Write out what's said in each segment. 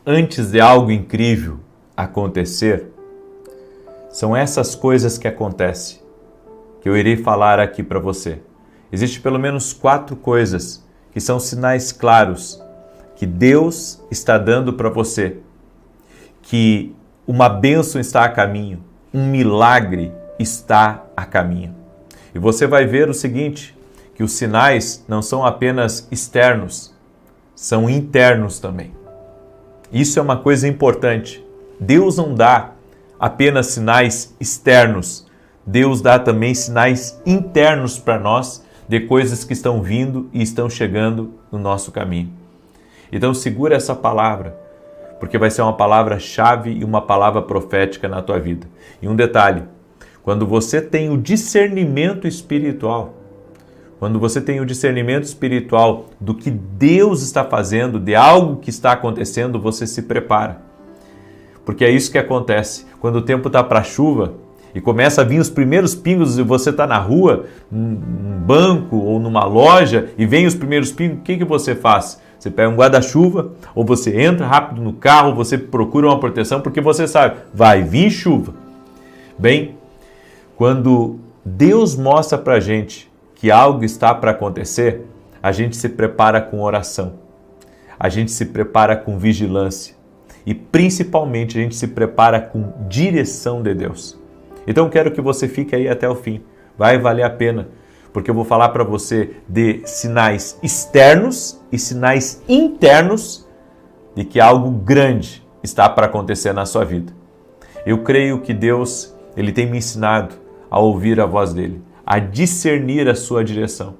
antes de algo incrível acontecer, são essas coisas que acontecem, que eu irei falar aqui para você. Existem pelo menos 4 coisas que são sinais claros que Deus está dando para você, que uma bênção está a caminho, um milagre está a caminho. E você vai ver o seguinte, que os sinais não são apenas externos, são internos também. Isso é uma coisa importante. Deus não dá apenas sinais externos, Deus dá também sinais internos para nós de coisas que estão vindo e estão chegando no nosso caminho. Então segura essa palavra, porque vai ser uma palavra-chave e uma palavra profética na tua vida. E um detalhe, quando você tem o discernimento espiritual, do que Deus está fazendo, de algo que está acontecendo, você se prepara. Porque é isso que acontece. Quando o tempo está para chuva e começa a vir os primeiros pingos e você está na rua, num banco ou numa loja e vem os primeiros pingos, o que você faz? Você pega um guarda-chuva ou você entra rápido no carro, você procura uma proteção porque você sabe, vai vir chuva. Bem, quando Deus mostra para a gente que algo está para acontecer, a gente se prepara com oração, a gente se prepara com vigilância e principalmente a gente se prepara com direção de Deus. Então quero que você fique aí até o fim, vai valer a pena, porque eu vou falar para você de sinais externos e sinais internos de que algo grande está para acontecer na sua vida. Eu creio que Deus, Ele tem me ensinado a ouvir a voz dEle, a discernir a sua direção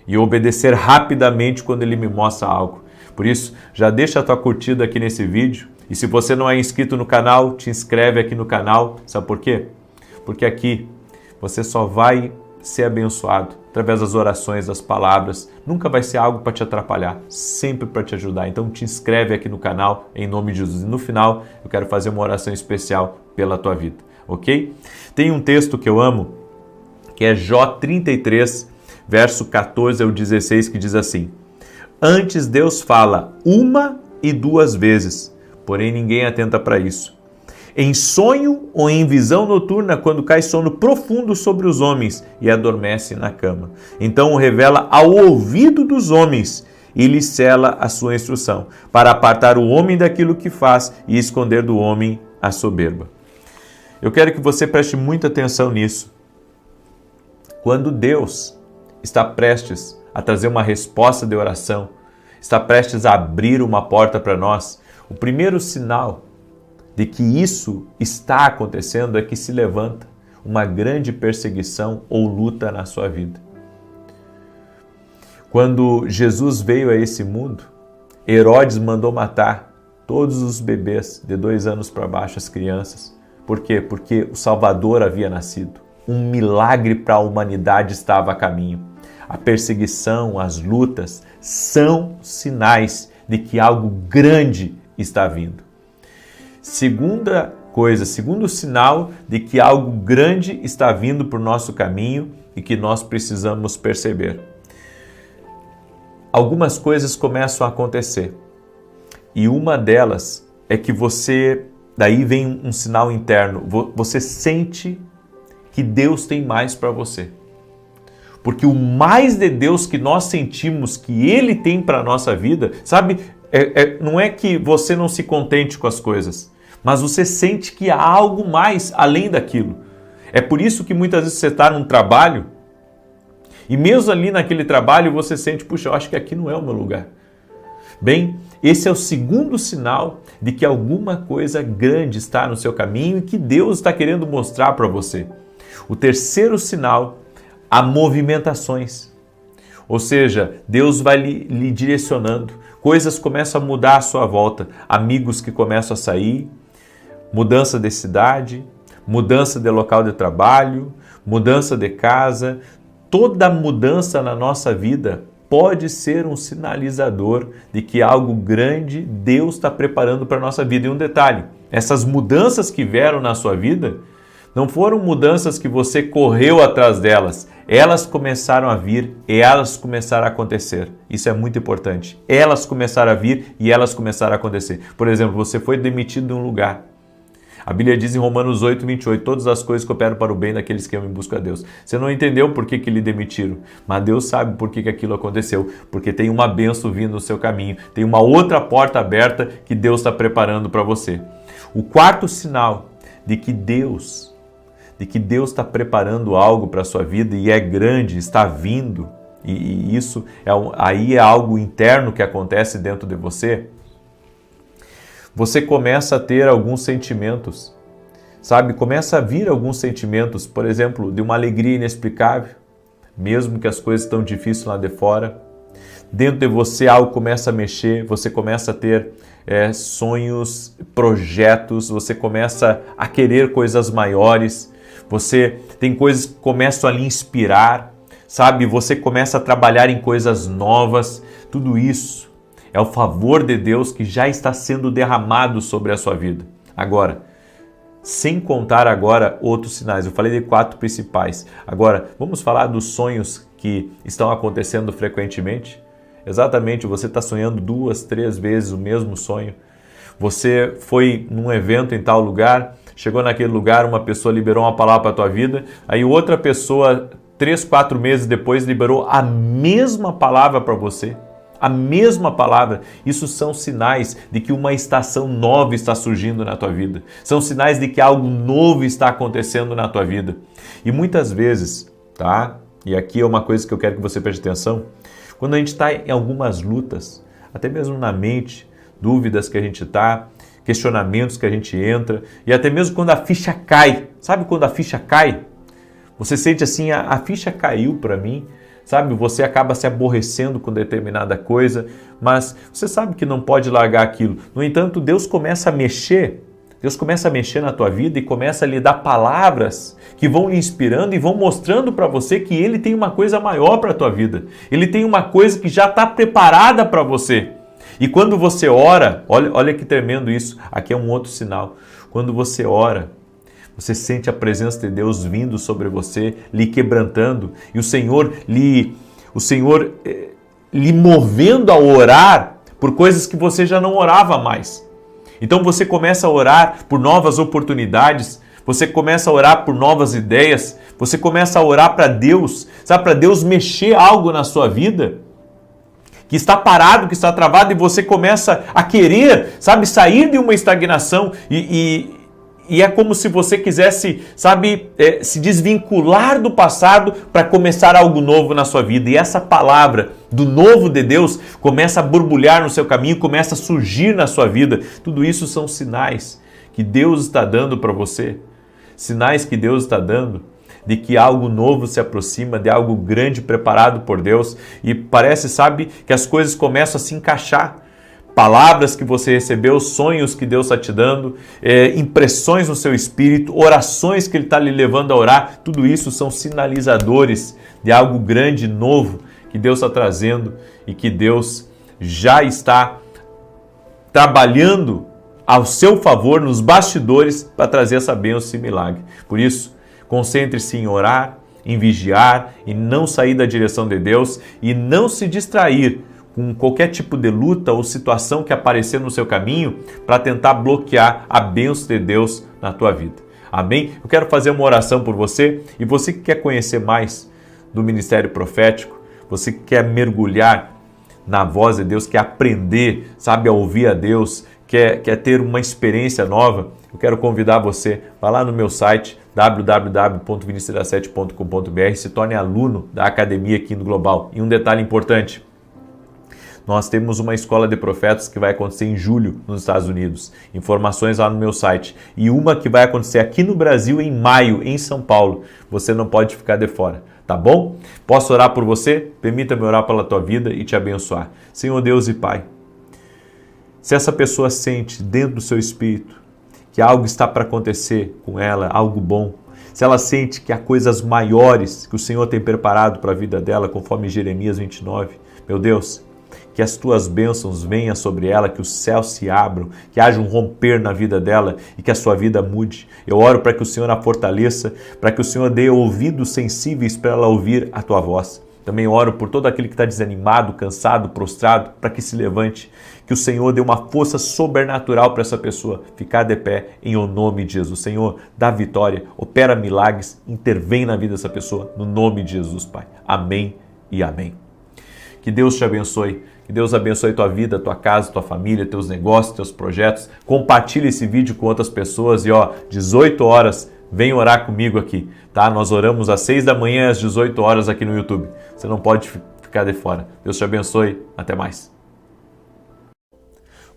e obedecer rapidamente quando Ele me mostra algo. Por isso, já deixa a tua curtida aqui nesse vídeo e se você não é inscrito no canal, te inscreve aqui no canal. Sabe por quê? Porque aqui você só vai ser abençoado através das orações, das palavras. Nunca vai ser algo para te atrapalhar, sempre para te ajudar. Então te inscreve aqui no canal em nome de Jesus. E no final eu quero fazer uma oração especial pela tua vida, ok? Tem um texto que eu amo, que é Jó 33, verso 14 ao 16, que diz assim: Antes Deus fala 1 e 2 vezes, porém ninguém atenta para isso. Em sonho ou em visão noturna, quando cai sono profundo sobre os homens e adormece na cama. Então o revela ao ouvido dos homens e lhe sela a sua instrução, para apartar o homem daquilo que faz e esconder do homem a soberba. Eu quero que você preste muita atenção nisso. Quando Deus está prestes a trazer uma resposta de oração, está prestes a abrir uma porta para nós, o primeiro sinal de que isso está acontecendo é que se levanta uma grande perseguição ou luta na sua vida. Quando Jesus veio a esse mundo, Herodes mandou matar todos os bebês de 2 anos para baixo, as crianças. Por quê? Porque o Salvador havia nascido. Um milagre para a humanidade estava a caminho. A perseguição, as lutas são sinais de que algo grande está vindo. Segundo sinal de que algo grande está vindo para o nosso caminho e que nós precisamos perceber. Algumas coisas começam a acontecer e uma delas é que daí vem um sinal interno, você sente que Deus tem mais para você. Porque o mais de Deus que nós sentimos que Ele tem para a nossa vida, sabe, não é que você não se contente com as coisas, mas você sente que há algo mais além daquilo. É por isso que muitas vezes você está num trabalho e mesmo ali naquele trabalho você sente, puxa, eu acho que aqui não é o meu lugar. Bem, esse é o segundo sinal de que alguma coisa grande está no seu caminho e que Deus está querendo mostrar para você. O terceiro sinal, há movimentações. Ou seja, Deus vai lhe direcionando. Coisas começam a mudar à sua volta. Amigos que começam a sair, mudança de cidade, mudança de local de trabalho, mudança de casa. Toda mudança na nossa vida pode ser um sinalizador de que algo grande Deus está preparando para a nossa vida. E um detalhe, essas mudanças que vieram na sua vida Não foram mudanças que você correu atrás delas. Elas começaram a vir e elas começaram a acontecer. Isso é muito importante. Elas começaram a vir e elas começaram a acontecer. Por exemplo, você foi demitido de um lugar. A Bíblia diz em Romanos 8, 28, todas as coisas cooperam para o bem daqueles que amam e buscam a Deus. Você não entendeu por que lhe demitiram, mas Deus sabe por que aquilo aconteceu. Porque tem uma bênção vindo no seu caminho, tem uma outra porta aberta que Deus está preparando para você. O quarto sinal de que Deus está preparando algo para a sua vida e é grande, está vindo, e isso aí é algo interno que acontece dentro de você. Você começa a ter alguns sentimentos, sabe? Começa a vir alguns sentimentos, por exemplo, de uma alegria inexplicável, mesmo que as coisas estão difíceis lá de fora. Dentro de você algo começa a mexer, você começa a ter sonhos, projetos, você começa a querer coisas maiores, você tem coisas que começam a lhe inspirar, sabe? Você começa a trabalhar em coisas novas, tudo isso é o favor de Deus que já está sendo derramado sobre a sua vida. Agora, sem contar agora outros sinais. Eu falei de 4 principais. Agora, vamos falar dos sonhos que estão acontecendo frequentemente? Exatamente, você está sonhando 2, 3 vezes o mesmo sonho. Você foi num evento em tal lugar, chegou naquele lugar, uma pessoa liberou uma palavra para a tua vida, aí outra pessoa, 3, 4 meses depois, liberou a mesma palavra para você. A mesma palavra. Isso são sinais de que uma estação nova está surgindo na tua vida. São sinais de que algo novo está acontecendo na tua vida. E muitas vezes, tá? E aqui é uma coisa que eu quero que você preste atenção. Quando a gente está em algumas lutas, até mesmo na mente, dúvidas que a gente está, questionamentos que a gente entra, e até mesmo quando a ficha cai. Sabe quando a ficha cai? Você sente assim, a ficha caiu para mim. Sabe, você acaba se aborrecendo com determinada coisa, mas você sabe que não pode largar aquilo. No entanto, Deus começa a mexer na tua vida e começa a lhe dar palavras que vão lhe inspirando e vão mostrando para você que Ele tem uma coisa maior para a tua vida. Ele tem uma coisa que já está preparada para você. E quando você ora, olha que tremendo isso, aqui é um outro sinal. Quando você ora, você sente a presença de Deus vindo sobre você, lhe quebrantando, e o Senhor lhe movendo a orar por coisas que você já não orava mais. Então você começa a orar por novas oportunidades, você começa a orar por novas ideias, você começa a orar para Deus, sabe, para Deus mexer algo na sua vida, que está parado, que está travado, e você começa a querer, sabe, sair de uma estagnação e é como se você quisesse, sabe, se desvincular do passado para começar algo novo na sua vida. E essa palavra do novo de Deus começa a borbulhar no seu caminho, começa a surgir na sua vida. Tudo isso são sinais que Deus está dando para você. Sinais que Deus está dando de que algo novo se aproxima, de algo grande preparado por Deus. E parece, sabe, que as coisas começam a se encaixar. Palavras que você recebeu, sonhos que Deus está te dando, impressões no seu espírito, orações que Ele está lhe levando a orar, tudo isso são sinalizadores de algo grande, novo, que Deus está trazendo e que Deus já está trabalhando ao seu favor nos bastidores para trazer essa bênção e milagre. Por isso, concentre-se em orar, em vigiar, em não sair da direção de Deus e não se distrair com qualquer tipo de luta ou situação que aparecer no seu caminho para tentar bloquear a bênção de Deus na tua vida. Amém? Eu quero fazer uma oração por você e você que quer conhecer mais do ministério profético, você que quer mergulhar na voz de Deus, quer aprender, sabe, a ouvir a Deus, quer ter uma experiência nova, eu quero convidar você, vá lá no meu site www.vinicius17.com.br, se torne aluno da Academia aqui no Global. E um detalhe importante, nós temos uma escola de profetas que vai acontecer em julho nos Estados Unidos. Informações lá no meu site. E uma que vai acontecer aqui no Brasil em maio, em São Paulo. Você não pode ficar de fora, tá bom? Posso orar por você? Permita-me orar pela tua vida e te abençoar. Senhor Deus e Pai, se essa pessoa sente dentro do seu espírito que algo está para acontecer com ela, algo bom, se ela sente que há coisas maiores que o Senhor tem preparado para a vida dela, conforme Jeremias 29, meu Deus, que as tuas bênçãos venham sobre ela, que os céus se abram, que haja um romper na vida dela e que a sua vida mude. Eu oro para que o Senhor a fortaleça, para que o Senhor dê ouvidos sensíveis para ela ouvir a tua voz. Também oro por todo aquele que está desanimado, cansado, prostrado, para que se levante, que o Senhor dê uma força sobrenatural para essa pessoa ficar de pé em o nome de Jesus. Senhor, dá vitória, opera milagres, intervém na vida dessa pessoa, no nome de Jesus, Pai. Amém e amém. Que Deus te abençoe, que Deus abençoe tua vida, tua casa, tua família, teus negócios, teus projetos. Compartilhe esse vídeo com outras pessoas e 18 horas, vem orar comigo aqui, tá? Nós oramos às 6 da manhã, às 18 horas aqui no YouTube. Você não pode ficar de fora. Deus te abençoe. Até mais.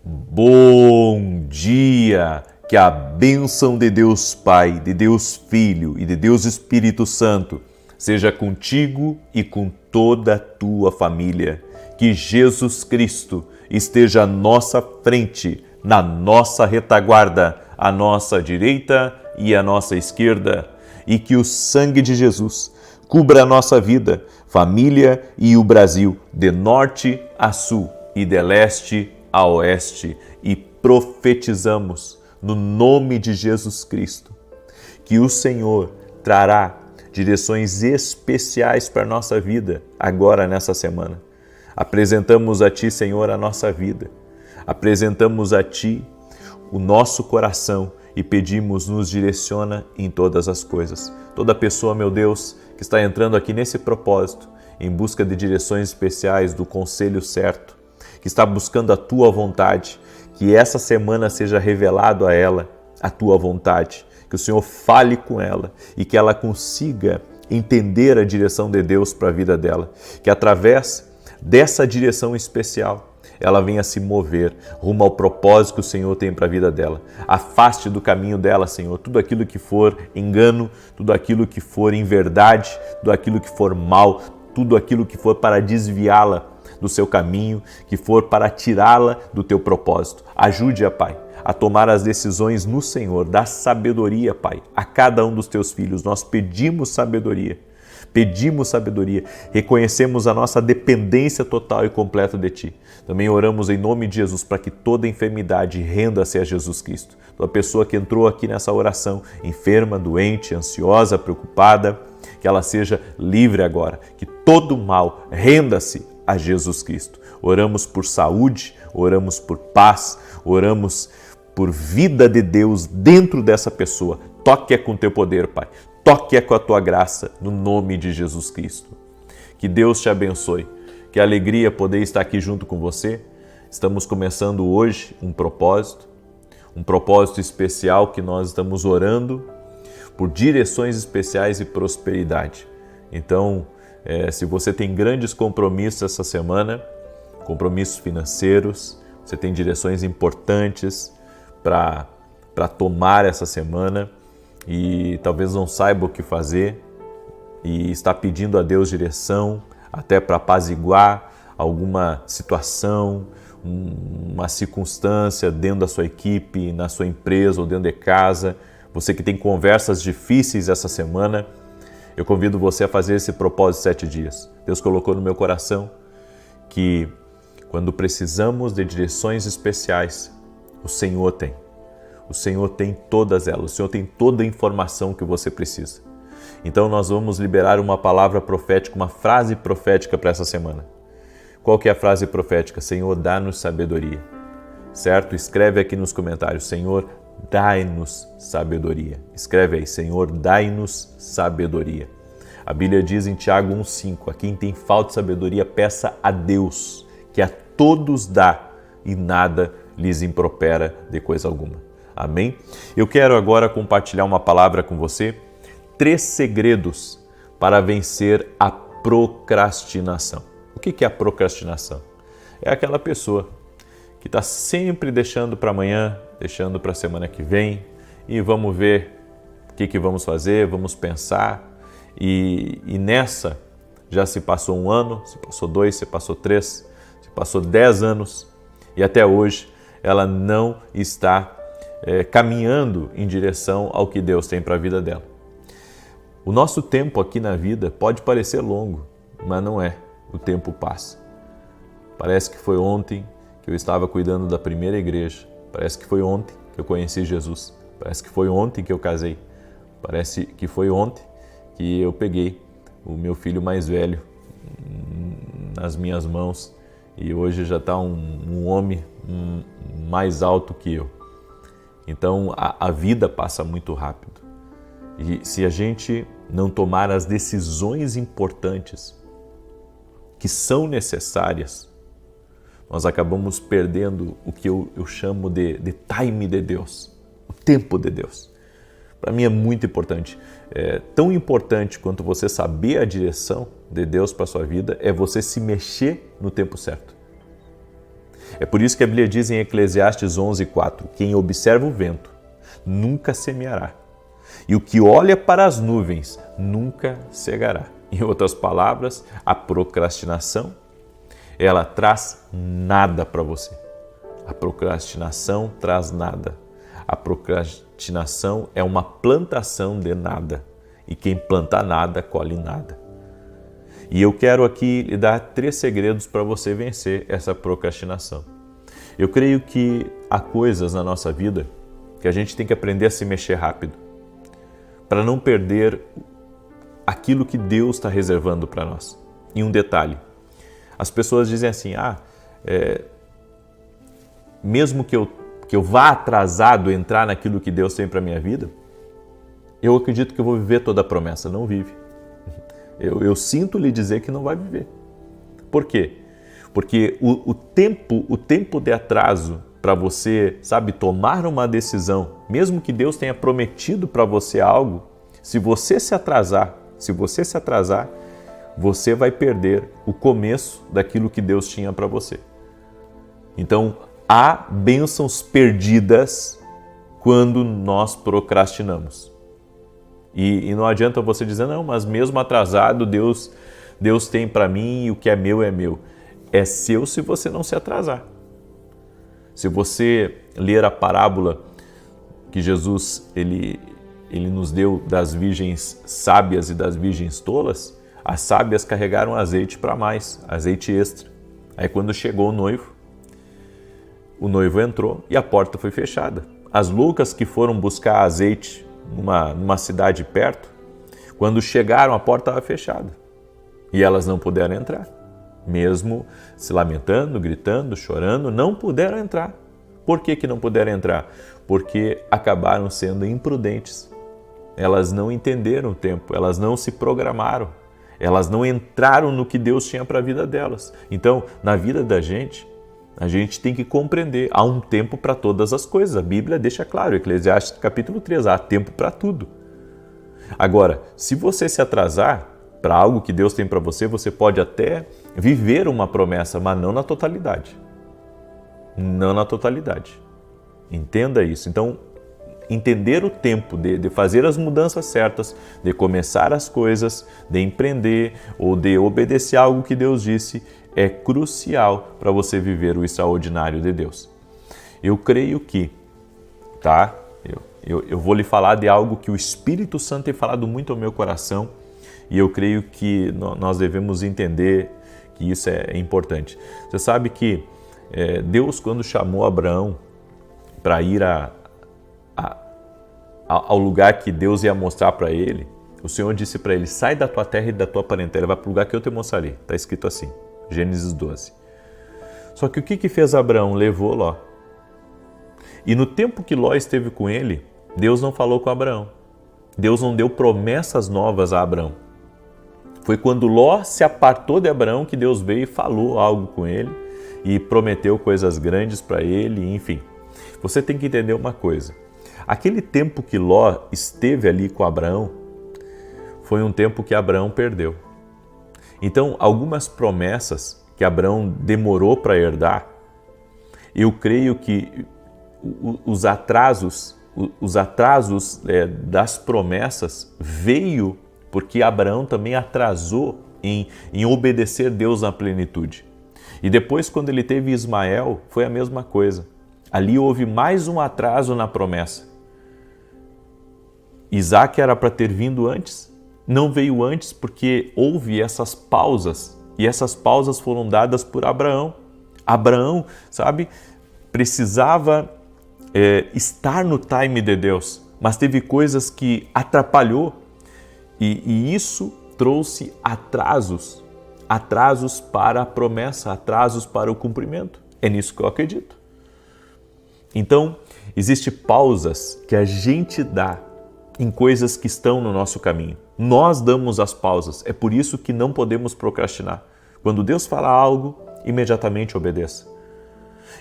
Bom dia! Que a bênção de Deus Pai, de Deus Filho e de Deus Espírito Santo seja contigo e com toda a tua família. Que Jesus Cristo esteja à nossa frente, na nossa retaguarda, à nossa direita e à nossa esquerda. E que o sangue de Jesus cubra a nossa vida, família e o Brasil, de norte a sul e de leste a oeste. E profetizamos no nome de Jesus Cristo que o Senhor trará direções especiais para a nossa vida agora nessa semana. Apresentamos a Ti, Senhor, a nossa vida. Apresentamos a Ti o nosso coração e pedimos, nos direciona em todas as coisas. Toda pessoa, meu Deus, que está entrando aqui nesse propósito, em busca de direções especiais, do conselho certo, que está buscando a Tua vontade, que essa semana seja revelado a ela a Tua vontade, que o Senhor fale com ela e que ela consiga entender a direção de Deus para a vida dela, que através dessa direção especial ela venha se mover rumo ao propósito que o Senhor tem para a vida dela. Afaste do caminho dela, Senhor, tudo aquilo que for engano, tudo aquilo que for inverdade, tudo aquilo que for mal, tudo aquilo que for para desviá-la do seu caminho, que for para tirá-la do teu propósito. Ajude-a, Pai, a tomar as decisões no Senhor. Dá sabedoria, Pai, a cada um dos teus filhos. Nós pedimos sabedoria. Reconhecemos a nossa dependência total e completa de Ti. Também oramos em nome de Jesus para que toda enfermidade renda-se a Jesus Cristo. Toda pessoa que entrou aqui nessa oração, enferma, doente, ansiosa, preocupada, que ela seja livre agora, que todo mal renda-se a Jesus Cristo. Oramos por saúde, oramos por paz, oramos por vida de Deus dentro dessa pessoa. Toque-a com teu poder, Pai. Toque-a com a tua graça, no nome de Jesus Cristo. Que Deus te abençoe. Que alegria poder estar aqui junto com você. Estamos começando hoje um propósito especial que nós estamos orando por direções especiais e prosperidade. Então, se você tem grandes compromissos essa semana, compromissos financeiros, você tem direções importantes para tomar essa semana e talvez não saiba o que fazer e está pedindo a Deus direção até para apaziguar alguma situação, uma circunstância dentro da sua equipe, na sua empresa ou dentro de casa. Você que tem conversas difíceis essa semana, eu convido você a fazer esse propósito de 7 dias. Deus colocou no meu coração que quando precisamos de direções especiais, o Senhor tem. O Senhor tem todas elas, o Senhor tem toda a informação que você precisa. Então nós vamos liberar uma palavra profética, uma frase profética para essa semana. Qual que é a frase profética? Senhor, dá-nos sabedoria. Certo? Escreve aqui nos comentários, Senhor, dai-nos sabedoria. Escreve aí, Senhor, dai-nos sabedoria. A Bíblia diz em Tiago 1,5, a quem tem falta de sabedoria, peça a Deus, que a todos dá e nada lhes impropera de coisa alguma. Amém? Eu quero agora compartilhar uma palavra com você, 3 segredos para vencer a procrastinação. O que é a procrastinação? É aquela pessoa que está sempre deixando para amanhã, deixando para a semana que vem e vamos ver o que vamos fazer, vamos pensar e nessa já se passou 1 ano, se passou 2, se passou 3, se passou 10 anos e até hoje ela não está caminhando em direção ao que Deus tem para a vida dela. O nosso tempo aqui na vida pode parecer longo, mas não é. O tempo passa. Parece que foi ontem que eu estava cuidando da primeira igreja. Parece que foi ontem que eu conheci Jesus. Parece que foi ontem que eu casei. Parece que foi ontem que eu peguei o meu filho mais velho nas minhas mãos e hoje já está um homem mais alto que eu. Então a vida passa muito rápido. E se a gente não tomar as decisões importantes que são necessárias, nós acabamos perdendo o que eu chamo de time de Deus, o tempo de Deus. Para mim é muito importante. É tão importante quanto você saber a direção de Deus para a sua vida, é você se mexer no tempo certo. É por isso que a Bíblia diz em Eclesiastes 11:4, quem observa o vento nunca semeará, e o que olha para as nuvens nunca cegará. Em outras palavras, a procrastinação, ela traz nada para você. A procrastinação traz nada. A procrastinação é uma plantação de nada. E quem planta nada, colhe nada. E eu quero aqui lhe dar 3 segredos para você vencer essa procrastinação. Eu creio que há coisas na nossa vida que a gente tem que aprender a se mexer rápido, para não perder aquilo que Deus está reservando para nós. E um detalhe, as pessoas dizem assim, mesmo que eu vá atrasado entrar naquilo que Deus tem para a minha vida, eu acredito que eu vou viver toda a promessa. Não vive. Eu sinto lhe dizer que não vai viver. Por quê? Porque o tempo de atraso para você, tomar uma decisão, mesmo que Deus tenha prometido para você algo, se você se atrasar, você vai perder o começo daquilo que Deus tinha para você. Então, há bênçãos perdidas quando nós procrastinamos. E não adianta você dizer, não, mas mesmo atrasado, Deus tem para mim e o que é meu é meu. É seu se você não se atrasar. Se você ler a parábola que Jesus ele nos deu das virgens sábias e das virgens tolas, as sábias carregaram azeite para mais, azeite extra. Aí quando chegou o noivo entrou e a porta foi fechada. As loucas que foram buscar azeite numa cidade perto, quando chegaram a porta estava fechada e elas não puderam entrar. Mesmo se lamentando, gritando, chorando, não puderam entrar. Por que não puderam entrar? Porque acabaram sendo imprudentes. Elas não entenderam o tempo, elas não se programaram, elas não entraram no que Deus tinha para a vida delas. Então, na vida da gente, a gente tem que compreender, há um tempo para todas as coisas. A Bíblia deixa claro, Eclesiastes capítulo 3, há tempo para tudo. Agora, se você se atrasar para algo que Deus tem para você, você pode até viver uma promessa, mas não na totalidade. Não na totalidade. Entenda isso. Então, entender o tempo de fazer as mudanças certas, de começar as coisas, de empreender ou de obedecer algo que Deus disse, é crucial para você viver o extraordinário de Deus. Eu creio que, eu vou lhe falar de algo que o Espírito Santo tem falado muito ao meu coração e eu creio que nós devemos entender que isso é importante. Você sabe que Deus, quando chamou Abraão para ir ao lugar que Deus ia mostrar para ele, o Senhor disse para ele, sai da tua terra e da tua parentela, vai para o lugar que eu te mostrarei. Está escrito assim, Gênesis 12. Só que o que fez Abraão? Levou Ló. E no tempo que Ló esteve com ele, Deus não falou com Abraão. Deus não deu promessas novas a Abraão. Foi quando Ló se apartou de Abraão que Deus veio e falou algo com ele e prometeu coisas grandes para ele, enfim. Você tem que entender uma coisa. Aquele tempo que Ló esteve ali com Abraão foi um tempo que Abraão perdeu. Então, algumas promessas que Abraão demorou para herdar, eu creio que os atrasos das promessas veio porque Abraão também atrasou em obedecer Deus na plenitude. E depois, quando ele teve Ismael, foi a mesma coisa. Ali houve mais um atraso na promessa. Isaac era para ter vindo antes, não veio antes porque houve essas pausas, e essas pausas foram dadas por Abraão. Abraão, sabe, precisava estar no time de Deus, mas teve coisas que atrapalhou e isso trouxe atrasos para a promessa, atrasos para o cumprimento. É nisso que eu acredito. Então, existem pausas que a gente dá em coisas que estão no nosso caminho. Nós damos as pausas, é por isso que não podemos procrastinar. Quando Deus fala algo, imediatamente obedeça.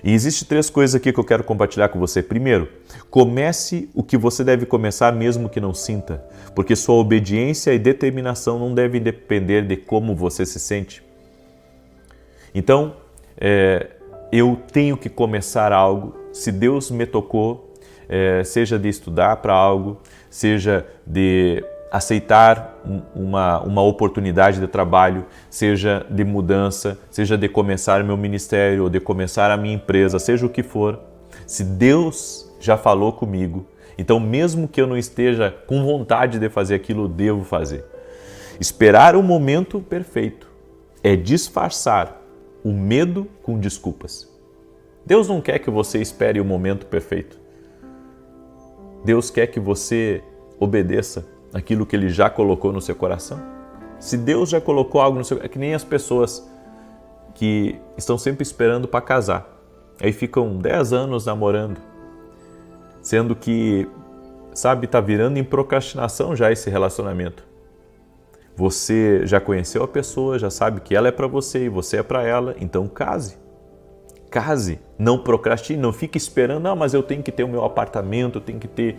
E existem 3 coisas aqui que eu quero compartilhar com você. Primeiro, comece o que você deve começar mesmo que não sinta, porque sua obediência e determinação não devem depender de como você se sente. Então, eu tenho que começar algo, se Deus me tocou, seja de estudar para algo, seja de aceitar uma oportunidade de trabalho, seja de mudança, seja de começar meu ministério ou de começar a minha empresa, seja o que for. Se Deus já falou comigo, então mesmo que eu não esteja com vontade de fazer aquilo, eu devo fazer. Esperar o momento perfeito é disfarçar o medo com desculpas. Deus não quer que você espere o momento perfeito. Deus quer que você obedeça aquilo que Ele já colocou no seu coração. Se Deus já colocou algo no seu coração, é que nem as pessoas que estão sempre esperando para casar. Aí ficam 10 anos namorando, sendo que, sabe, está virando em procrastinação já esse relacionamento. Você já conheceu a pessoa, já sabe que ela é para você e você é para ela, então case. Case, não procrastine, não fique esperando, não, mas eu tenho que ter o meu apartamento, eu tenho que ter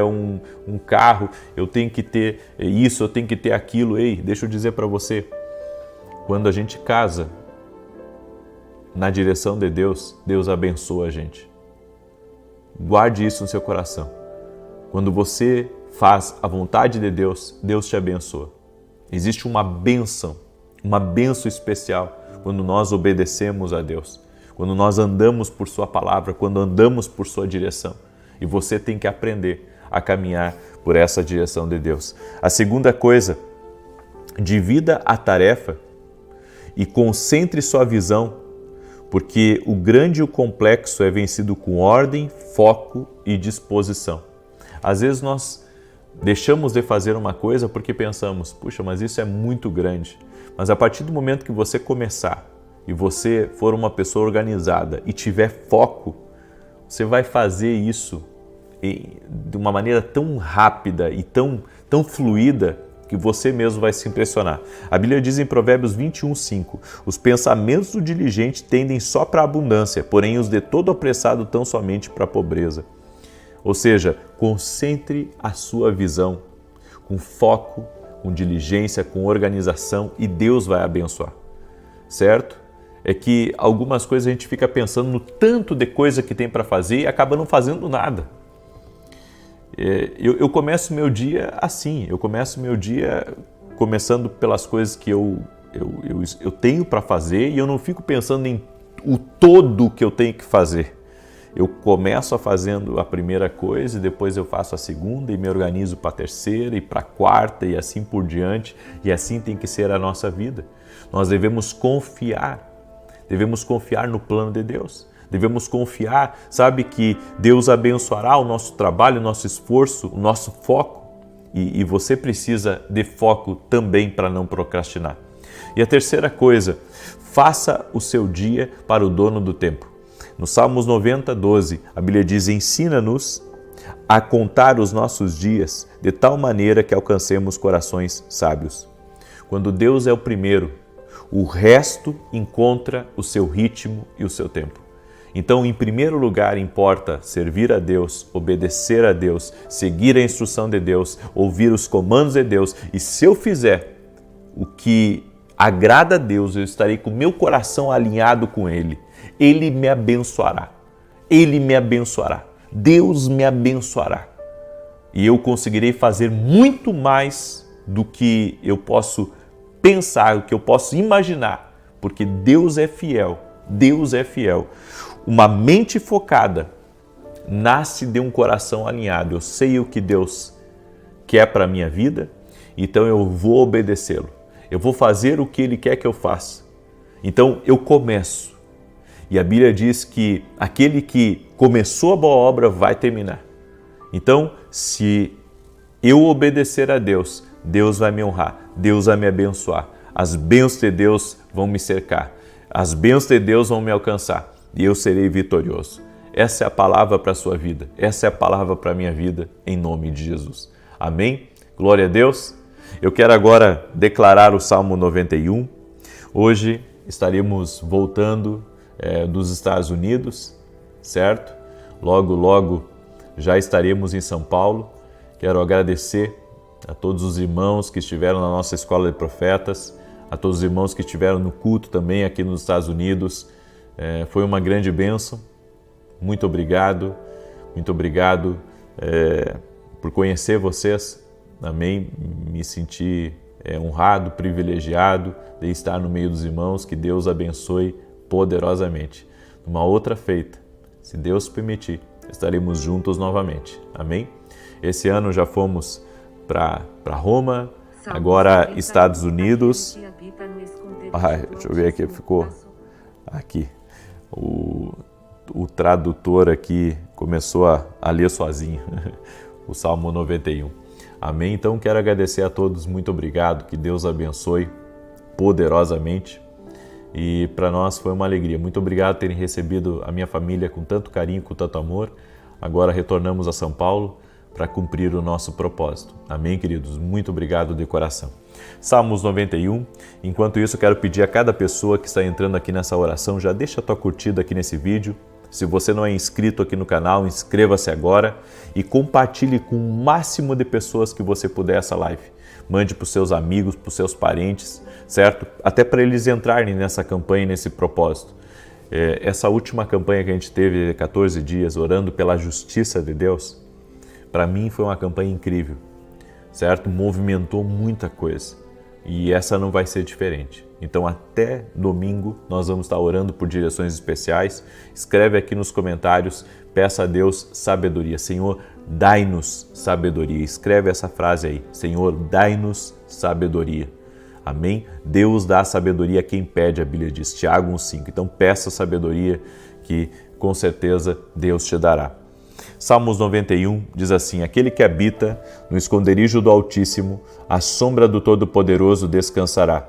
um carro, eu tenho que ter isso, eu tenho que ter aquilo. Ei, deixa eu dizer para você, quando a gente casa na direção de Deus, Deus abençoa a gente. Guarde isso no seu coração. Quando você faz a vontade de Deus, Deus te abençoa. Existe uma bênção especial quando nós obedecemos a Deus. Quando nós andamos por Sua palavra, quando andamos por Sua direção. E você tem que aprender a caminhar por essa direção de Deus. A segunda coisa, divida a tarefa e concentre sua visão, porque o grande e o complexo é vencido com ordem, foco e disposição. Às vezes nós deixamos de fazer uma coisa porque pensamos, puxa, mas isso é muito grande. Mas a partir do momento que você começar, e você for uma pessoa organizada e tiver foco, você vai fazer isso de uma maneira tão rápida e tão fluida que você mesmo vai se impressionar. A Bíblia diz em Provérbios 21:5, os pensamentos do diligente tendem só para a abundância, porém os de todo apressado tão somente para a pobreza. Ou seja, concentre a sua visão com foco, com diligência, com organização e Deus vai abençoar, certo? É que algumas coisas a gente fica pensando no tanto de coisa que tem para fazer e acaba não fazendo nada. Eu começo meu dia assim, eu começo meu dia começando pelas coisas que eu tenho para fazer e eu não fico pensando em o todo que eu tenho que fazer. Eu começo fazendo a primeira coisa e depois eu faço a segunda e me organizo para a terceira e para a quarta e assim por diante. E assim tem que ser a nossa vida. Nós devemos confiar no plano de Deus. Devemos confiar, sabe, que Deus abençoará o nosso trabalho, o nosso esforço, o nosso foco. E você precisa de foco também para não procrastinar. E a terceira coisa, faça o seu dia para o dono do tempo. No Salmos 90:12, a Bíblia diz, ensina-nos a contar os nossos dias de tal maneira que alcancemos corações sábios. Quando Deus é o primeiro, o resto encontra o seu ritmo e o seu tempo. Então, em primeiro lugar, importa servir a Deus, obedecer a Deus, seguir a instrução de Deus, ouvir os comandos de Deus. E se eu fizer o que agrada a Deus, eu estarei com o meu coração alinhado com Ele. Ele me abençoará. Ele me abençoará. Deus me abençoará. E eu conseguirei fazer muito mais do que eu posso pensar, o que eu posso imaginar, porque Deus é fiel, Deus é fiel. Uma mente focada nasce de um coração alinhado. Eu sei o que Deus quer para a minha vida, então eu vou obedecê-lo. Eu vou fazer o que Ele quer que eu faça. Então eu começo. E a Bíblia diz que aquele que começou a boa obra vai terminar. Então, se eu obedecer a Deus, Deus vai me honrar, Deus vai me abençoar. As bênçãos de Deus vão me cercar, as bênçãos de Deus vão me alcançar e eu serei vitorioso. Essa é a palavra para a sua vida, essa é a palavra para a minha vida, em nome de Jesus. Amém? Glória a Deus. Eu quero agora declarar o Salmo 91. Hoje estaremos voltando dos Estados Unidos, certo? Logo, logo já estaremos em São Paulo. Quero agradecer a todos os irmãos que estiveram na nossa Escola de Profetas, a todos os irmãos que estiveram no culto também aqui nos Estados Unidos. Foi uma grande bênção. Muito obrigado por conhecer vocês. Amém? Me senti honrado, privilegiado de estar no meio dos irmãos. Que Deus abençoe poderosamente. Numa outra feita, se Deus permitir, estaremos juntos novamente. Amém? Esse ano já fomos para Roma, agora Estados Unidos. Deixa eu ver aqui, ficou aqui. O tradutor aqui começou a ler sozinho o Salmo 91. Amém? Então quero agradecer a todos, muito obrigado, que Deus abençoe poderosamente. E para nós foi uma alegria. Muito obrigado por terem recebido a minha família com tanto carinho, com tanto amor. Agora retornamos a São Paulo para cumprir o nosso propósito. Amém, queridos? Muito obrigado de coração. Salmos 91. Enquanto isso, eu quero pedir a cada pessoa que está entrando aqui nessa oração, já deixa a tua curtida aqui nesse vídeo. Se você não é inscrito aqui no canal, inscreva-se agora e compartilhe com o máximo de pessoas que você puder essa live. Mande para os seus amigos, para os seus parentes, certo? Até para eles entrarem nessa campanha, nesse propósito. Essa última campanha que a gente teve de 14 dias, orando pela justiça de Deus, para mim foi uma campanha incrível, certo? Movimentou muita coisa e essa não vai ser diferente. Então até domingo nós vamos estar orando por direções especiais. Escreve aqui nos comentários, peça a Deus sabedoria. Senhor, dai-nos sabedoria. Escreve essa frase aí, Senhor, dai-nos sabedoria. Amém? Deus dá sabedoria a quem pede, a Bíblia diz, Tiago 1,5. Então peça sabedoria que com certeza Deus te dará. Salmos 91 diz assim: aquele que habita no esconderijo do Altíssimo, à sombra do Todo-Poderoso descansará.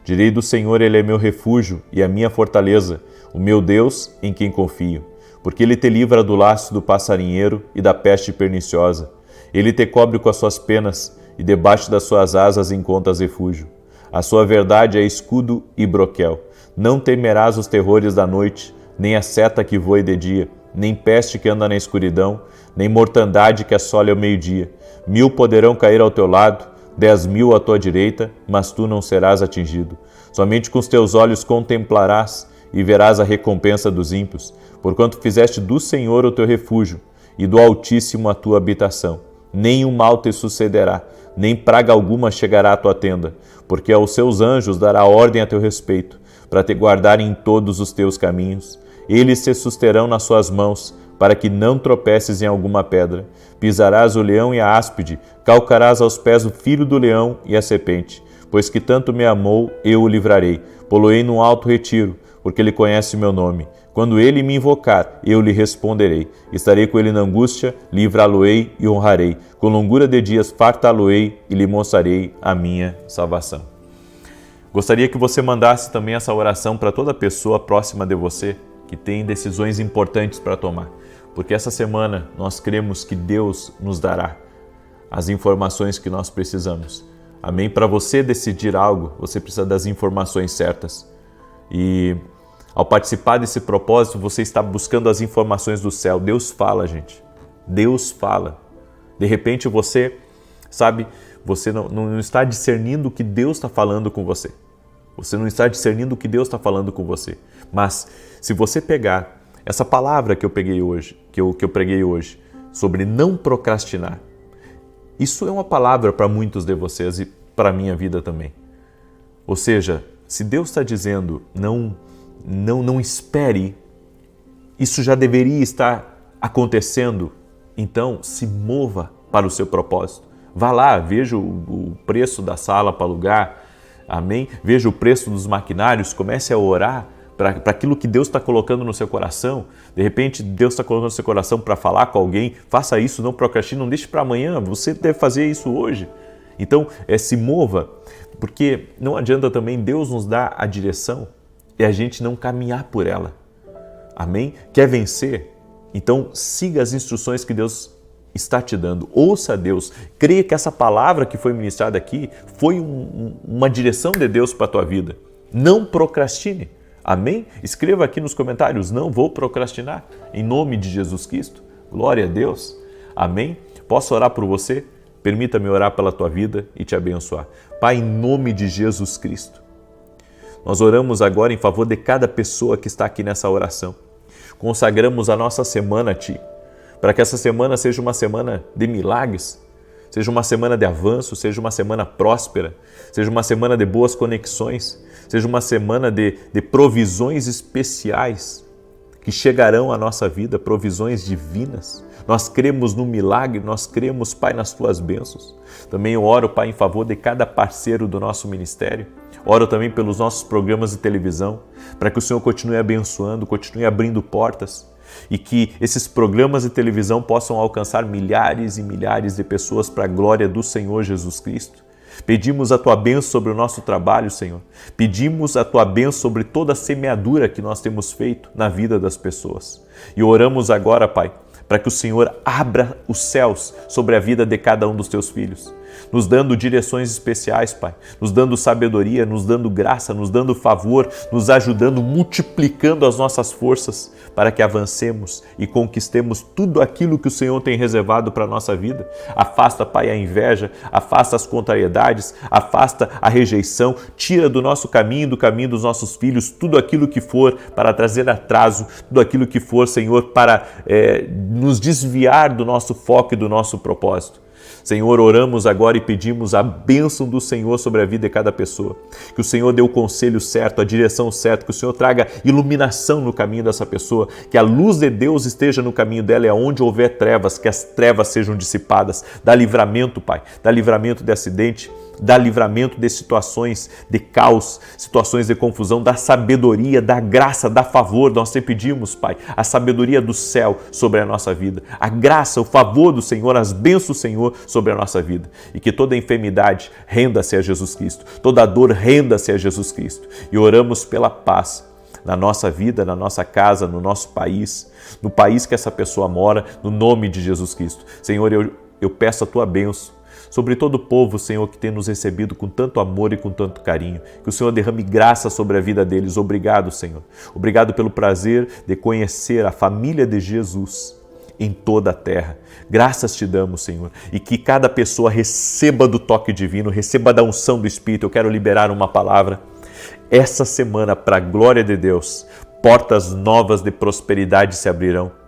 Direi do Senhor, Ele é meu refúgio e a minha fortaleza, o meu Deus em quem confio. Porque Ele te livra do laço do passarinheiro e da peste perniciosa. Ele te cobre com as suas penas e debaixo das suas asas encontras refúgio. A sua verdade é escudo e broquel. Não temerás os terrores da noite, nem a seta que voe de dia, nem peste que anda na escuridão, nem mortandade que assole ao meio-dia. 1000 poderão cair ao teu lado, 10.000 à tua direita, mas tu não serás atingido. Somente com os teus olhos contemplarás e verás a recompensa dos ímpios, porquanto fizeste do Senhor o teu refúgio e do Altíssimo a tua habitação. Nenhum mal te sucederá, nem praga alguma chegará à tua tenda, porque aos seus anjos dará ordem a teu respeito, para te guardarem em todos os teus caminhos. Eles te susterão nas suas mãos, para que não tropeces em alguma pedra. Pisarás o leão e a áspide, calcarás aos pés o filho do leão e a serpente. Pois que tanto me amou, eu o livrarei. Poloei num alto retiro, porque ele conhece o meu nome. Quando ele me invocar, eu lhe responderei. Estarei com ele na angústia, livrá-lo-ei e honrarei. Com longura de dias fartá-lo-ei e lhe mostrarei a minha salvação. Gostaria que você mandasse também essa oração para toda pessoa próxima de você que tem decisões importantes para tomar. Porque essa semana nós cremos que Deus nos dará as informações que nós precisamos. Amém? Para você decidir algo, você precisa das informações certas. E ao participar desse propósito, você está buscando as informações do céu. Deus fala, gente. Deus fala. De repente você, sabe, você não está discernindo o que Deus está falando com você. Você não está discernindo o que Deus está falando com você. Mas se você pegar essa palavra que eu peguei hoje, que eu preguei hoje, sobre não procrastinar, isso é uma palavra para muitos de vocês e para a minha vida também. Ou seja, se Deus está dizendo não espere, isso já deveria estar acontecendo, então se mova para o seu propósito. Vá lá, veja o preço da sala para alugar, amém? Veja o preço dos maquinários, comece a orar para aquilo que Deus está colocando no seu coração. De repente, Deus está colocando no seu coração para falar com alguém. Faça isso, não procrastine, não deixe para amanhã. Você deve fazer isso hoje. Então, se mova, porque não adianta também Deus nos dar a direção e a gente não caminhar por ela. Amém? Quer vencer? Então, siga as instruções que Deus está te dando. Ouça a Deus. Creia que essa palavra que foi ministrada aqui foi uma direção de Deus para a tua vida. Não procrastine. Amém? Escreva aqui nos comentários, não vou procrastinar. Em nome de Jesus Cristo. Glória a Deus. Amém? Posso orar por você? Permita-me orar pela tua vida e te abençoar. Pai, em nome de Jesus Cristo, nós oramos agora em favor de cada pessoa que está aqui nessa oração. Consagramos a nossa semana a Ti, para que essa semana seja uma semana de milagres, seja uma semana de avanço, seja uma semana próspera, seja uma semana de boas conexões, seja uma semana de provisões especiais que chegarão à nossa vida, provisões divinas. Nós cremos no milagre, nós cremos, Pai, nas Tuas bênçãos. Também eu oro, Pai, em favor de cada parceiro do nosso ministério. Oro também pelos nossos programas de televisão, para que o Senhor continue abençoando, continue abrindo portas e que esses programas de televisão possam alcançar milhares e milhares de pessoas para a glória do Senhor Jesus Cristo. Pedimos a Tua bênção sobre o nosso trabalho, Senhor. Pedimos a Tua bênção sobre toda a semeadura que nós temos feito na vida das pessoas. E oramos agora, Pai, para que o Senhor abra os céus sobre a vida de cada um dos Teus filhos, nos dando direções especiais, Pai, nos dando sabedoria, nos dando graça, nos dando favor, nos ajudando, multiplicando as nossas forças para que avancemos e conquistemos tudo aquilo que o Senhor tem reservado para a nossa vida. Afasta, Pai, a inveja, afasta as contrariedades, afasta a rejeição, tira do nosso caminho, do caminho dos nossos filhos, tudo aquilo que for para trazer atraso, tudo aquilo que for, Senhor, para nos desviar do nosso foco e do nosso propósito. Senhor, oramos agora e pedimos a bênção do Senhor sobre a vida de cada pessoa. Que o Senhor dê o conselho certo, a direção certa, que o Senhor traga iluminação no caminho dessa pessoa, que a luz de Deus esteja no caminho dela e aonde houver trevas, que as trevas sejam dissipadas. Dá livramento, Pai, dá livramento de acidente, dá livramento de situações de caos, situações de confusão, dá sabedoria, dá graça, dá favor. Nós te pedimos, Pai, a sabedoria do céu sobre a nossa vida, a graça, o favor do Senhor, as bênçãos do Senhor sobre a nossa vida. E que toda enfermidade renda-se a Jesus Cristo, toda dor renda-se a Jesus Cristo. E oramos pela paz na nossa vida, na nossa casa, no nosso país, no país que essa pessoa mora, no nome de Jesus Cristo. Senhor, eu peço a Tua bênção sobre todo o povo, Senhor, que tem nos recebido com tanto amor e com tanto carinho. Que o Senhor derrame graça sobre a vida deles. Obrigado, Senhor. Obrigado pelo prazer de conhecer a família de Jesus em toda a terra. Graças te damos, Senhor, e que cada pessoa receba do toque divino, receba da unção do Espírito. Eu quero liberar uma palavra essa semana para a glória de Deus. Portas novas de prosperidade se abrirão.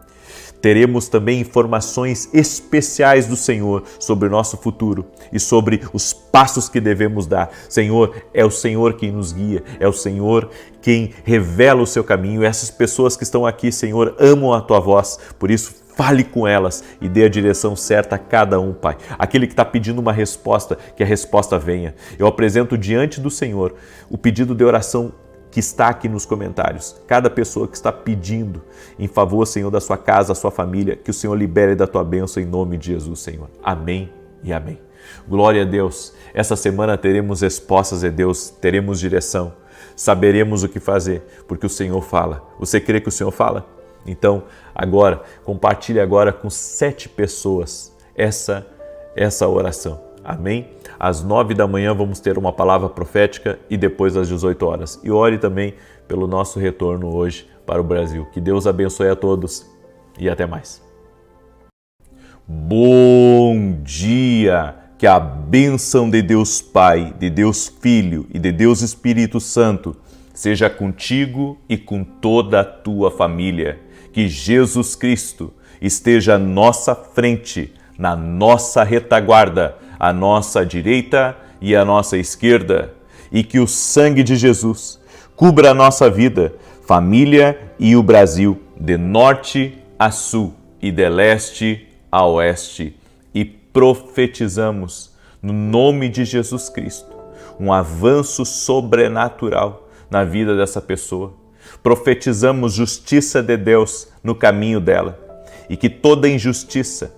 Teremos também informações especiais do Senhor sobre o nosso futuro e sobre os passos que devemos dar. Senhor, é o Senhor quem nos guia, é o Senhor quem revela o seu caminho. Essas pessoas que estão aqui, Senhor, amam a Tua voz, por isso fale com elas e dê a direção certa a cada um, Pai. Aquele que está pedindo uma resposta, que a resposta venha. Eu apresento diante do Senhor o pedido de oração que está aqui nos comentários. Cada pessoa que está pedindo em favor, Senhor, da sua casa, da sua família, que o Senhor libere da Tua bênção em nome de Jesus, Senhor. Amém e amém. Glória a Deus. Essa semana teremos respostas de Deus, teremos direção, saberemos o que fazer, porque o Senhor fala. Você crê que o Senhor fala? Então, agora, compartilhe agora com 7 pessoas essa oração. Amém? Às 9 da manhã vamos ter uma palavra profética e depois às 18 horas. E ore também pelo nosso retorno hoje para o Brasil. Que Deus abençoe a todos e até mais. Bom dia! Que a bênção de Deus Pai, de Deus Filho e de Deus Espírito Santo seja contigo e com toda a tua família. Que Jesus Cristo esteja à nossa frente, na nossa retaguarda, à nossa direita e à nossa esquerda, e que o sangue de Jesus cubra a nossa vida, família e o Brasil, de norte a sul e de leste a oeste. E profetizamos, no nome de Jesus Cristo, um avanço sobrenatural na vida dessa pessoa. Profetizamos justiça de Deus no caminho dela, e que toda injustiça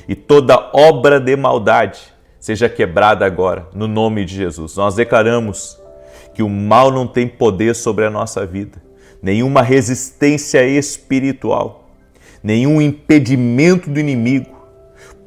e toda obra de maldade seja quebrada agora, no nome de Jesus. Nós declaramos que o mal não tem poder sobre a nossa vida, nenhuma resistência espiritual, nenhum impedimento do inimigo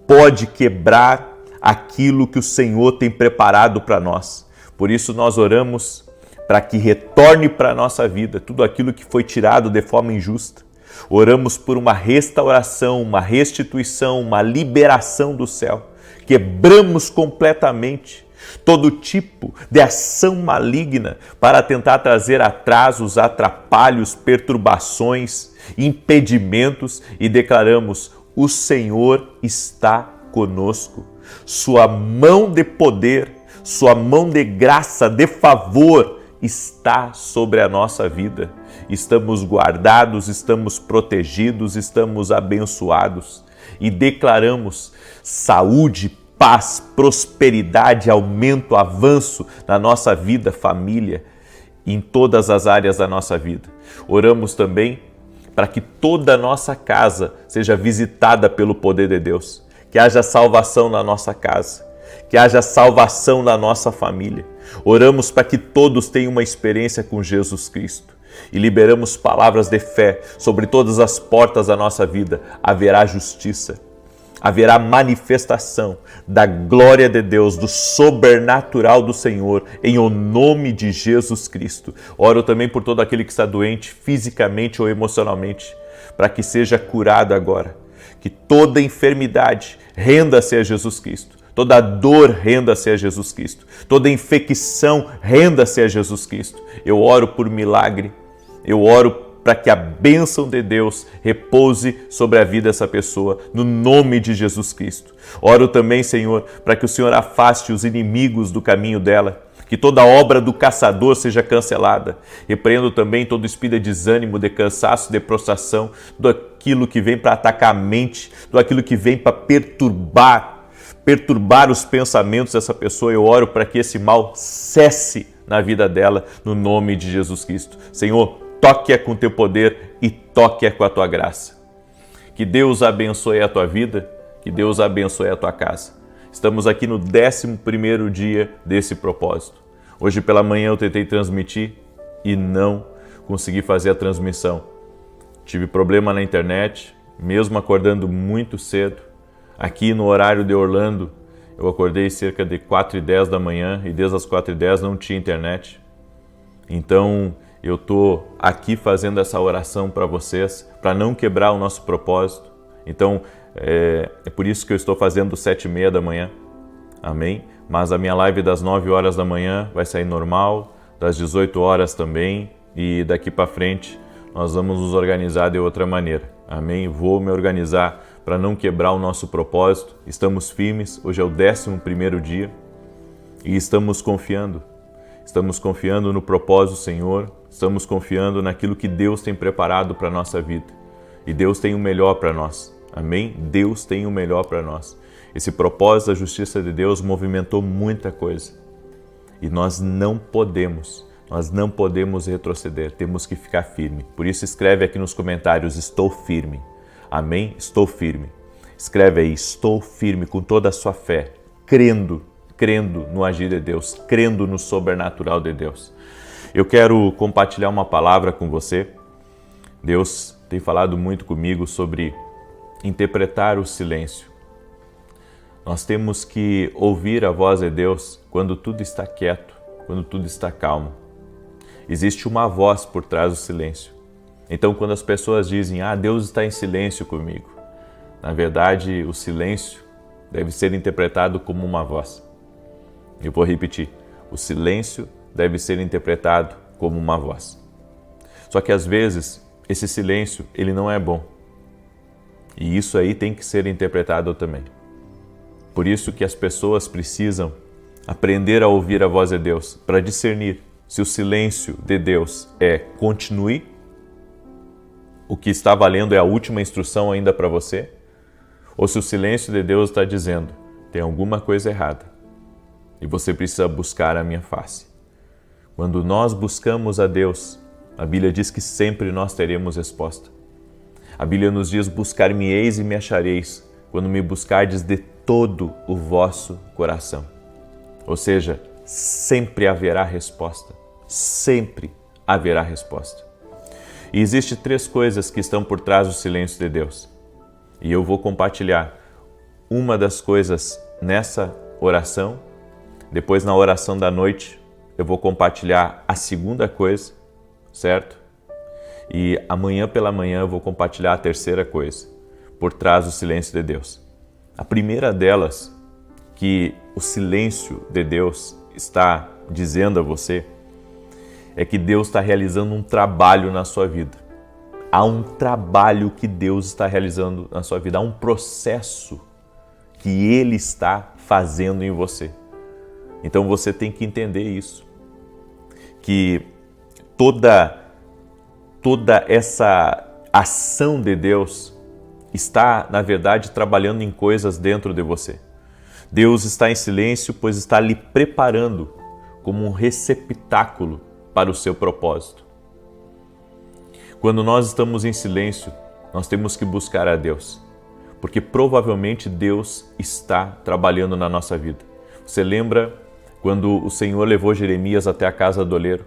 pode quebrar aquilo que o Senhor tem preparado para nós. Por isso nós oramos para que retorne para a nossa vida tudo aquilo que foi tirado de forma injusta. Oramos por uma restauração, uma restituição, uma liberação do céu. Quebramos completamente todo tipo de ação maligna para tentar trazer atrasos, atrapalhos, perturbações, impedimentos e declaramos: o Senhor está conosco. Sua mão de poder, sua mão de graça, de favor está sobre a nossa vida. Estamos guardados, estamos protegidos, estamos abençoados e declaramos saúde, paz, prosperidade, aumento, avanço na nossa vida, família, em todas as áreas da nossa vida. Oramos também para que toda a nossa casa seja visitada pelo poder de Deus, que haja salvação na nossa casa, que haja salvação na nossa família. Oramos para que todos tenham uma experiência com Jesus Cristo e liberamos palavras de fé sobre todas as portas da nossa vida. Haverá justiça, haverá manifestação da glória de Deus, do sobrenatural do Senhor, em o nome de Jesus Cristo. Oro também por todo aquele que está doente fisicamente ou emocionalmente, para que seja curado agora, que toda enfermidade renda-se a Jesus Cristo. Toda dor renda-se a Jesus Cristo. Toda infecção renda-se a Jesus Cristo. Eu oro por milagre. Eu oro para que a bênção de Deus repouse sobre a vida dessa pessoa, no nome de Jesus Cristo. Oro também, Senhor, para que o Senhor afaste os inimigos do caminho dela, que toda obra do caçador seja cancelada. Repreendo também todo espírito de desânimo, de cansaço, de prostração, do aquilo que vem para atacar a mente, do aquilo que vem para perturbar os pensamentos dessa pessoa. Eu oro para que esse mal cesse na vida dela, no nome de Jesus Cristo. Senhor, toque-a com teu poder e toque-a com a tua graça. Que Deus abençoe a tua vida, que Deus abençoe a tua casa. Estamos aqui no 11º dia desse propósito. Hoje pela manhã eu tentei transmitir e não consegui fazer a transmissão. Tive problema na internet, mesmo acordando muito cedo. Aqui no horário de Orlando, eu acordei cerca de 4h10 da manhã e desde as 4h10 não tinha internet. Então eu estou aqui fazendo essa oração para vocês, para não quebrar o nosso propósito. Então é por isso que eu estou fazendo 7h30 da manhã. Amém? Mas a minha live das 9 horas da manhã vai sair normal, das 18 horas também, e daqui para frente nós vamos nos organizar de outra maneira. Amém? Vou me organizar para não quebrar o nosso propósito. Estamos firmes, hoje é o 11º dia e estamos confiando. Estamos confiando no propósito do Senhor, estamos confiando naquilo que Deus tem preparado para a nossa vida. E Deus tem o melhor para nós. Amém? Deus tem o melhor para nós. Esse propósito da justiça de Deus movimentou muita coisa. E nós não podemos retroceder, temos que ficar firme. Por isso escreve aqui nos comentários, estou firme. Amém? Estou firme. Escreve aí, estou firme com toda a sua fé, crendo no agir de Deus, crendo no sobrenatural de Deus. Eu quero compartilhar uma palavra com você. Deus tem falado muito comigo sobre interpretar o silêncio. Nós temos que ouvir a voz de Deus quando tudo está quieto, quando tudo está calmo. Existe uma voz por trás do silêncio. Então, quando as pessoas dizem, Deus está em silêncio comigo, na verdade, o silêncio deve ser interpretado como uma voz. Eu vou repetir, o silêncio deve ser interpretado como uma voz. Só que às vezes, esse silêncio, ele não é bom. E isso aí tem que ser interpretado também. Por isso que as pessoas precisam aprender a ouvir a voz de Deus, para discernir se o silêncio de Deus é continue, o que está valendo é a última instrução ainda para você, ou se o silêncio de Deus está dizendo, tem alguma coisa errada e você precisa buscar a minha face. Quando nós buscamos a Deus, A Bíblia diz que sempre nós teremos resposta. A Bíblia nos diz: buscar-me-eis e me achareis, quando me buscardes de todo o vosso coração. Ou seja, sempre haverá resposta. Sempre haverá resposta. E existem 3 coisas que estão por trás do silêncio de Deus. E eu vou compartilhar uma das coisas nessa oração. Depois, na oração da noite, eu vou compartilhar a segunda coisa, certo? E amanhã pela manhã eu vou compartilhar a terceira coisa, por trás do silêncio de Deus. A primeira delas, que o silêncio de Deus está dizendo a você, é que Deus está realizando um trabalho na sua vida. Há um trabalho que Deus está realizando na sua vida, há um processo que Ele está fazendo em você. Então você tem que entender isso, que toda essa ação de Deus está, na verdade, trabalhando em coisas dentro de você. Deus está em silêncio, pois está lhe preparando como um receptáculo para o seu propósito. Quando nós estamos em silêncio, nós temos que buscar a Deus, porque provavelmente Deus está trabalhando na nossa vida. Você lembra quando o Senhor levou Jeremias até a casa do oleiro?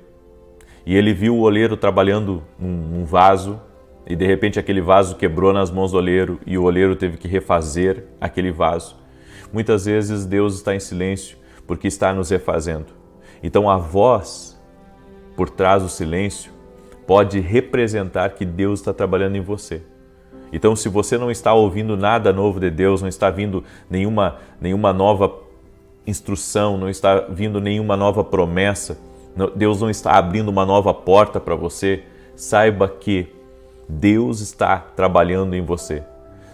E ele viu o oleiro trabalhando num vaso, e de repente aquele vaso quebrou nas mãos do oleiro e o oleiro teve que refazer aquele vaso. Muitas vezes Deus está em silêncio porque está nos refazendo. Então a voz por trás do silêncio pode representar que Deus está trabalhando em você. Então, se você não está ouvindo nada novo de Deus, não está vindo nenhuma nova instrução, não está vindo nenhuma nova promessa, Deus não está abrindo uma nova porta para você, saiba que Deus está trabalhando em você.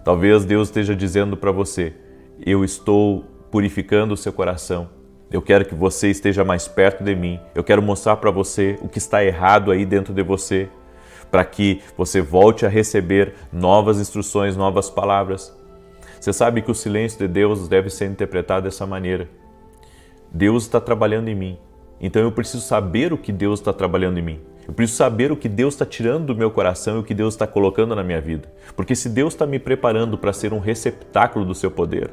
Talvez Deus esteja dizendo para você: eu estou purificando o seu coração, eu quero que você esteja mais perto de mim, eu quero mostrar para você o que está errado aí dentro de você, para que você volte a receber novas instruções, novas palavras. Você sabe que o silêncio de Deus deve ser interpretado dessa maneira: Deus está trabalhando em mim, então eu preciso saber o que Deus está trabalhando em mim. Eu preciso saber o que Deus está tirando do meu coração e o que Deus está colocando na minha vida. Porque se Deus está me preparando para ser um receptáculo do seu poder,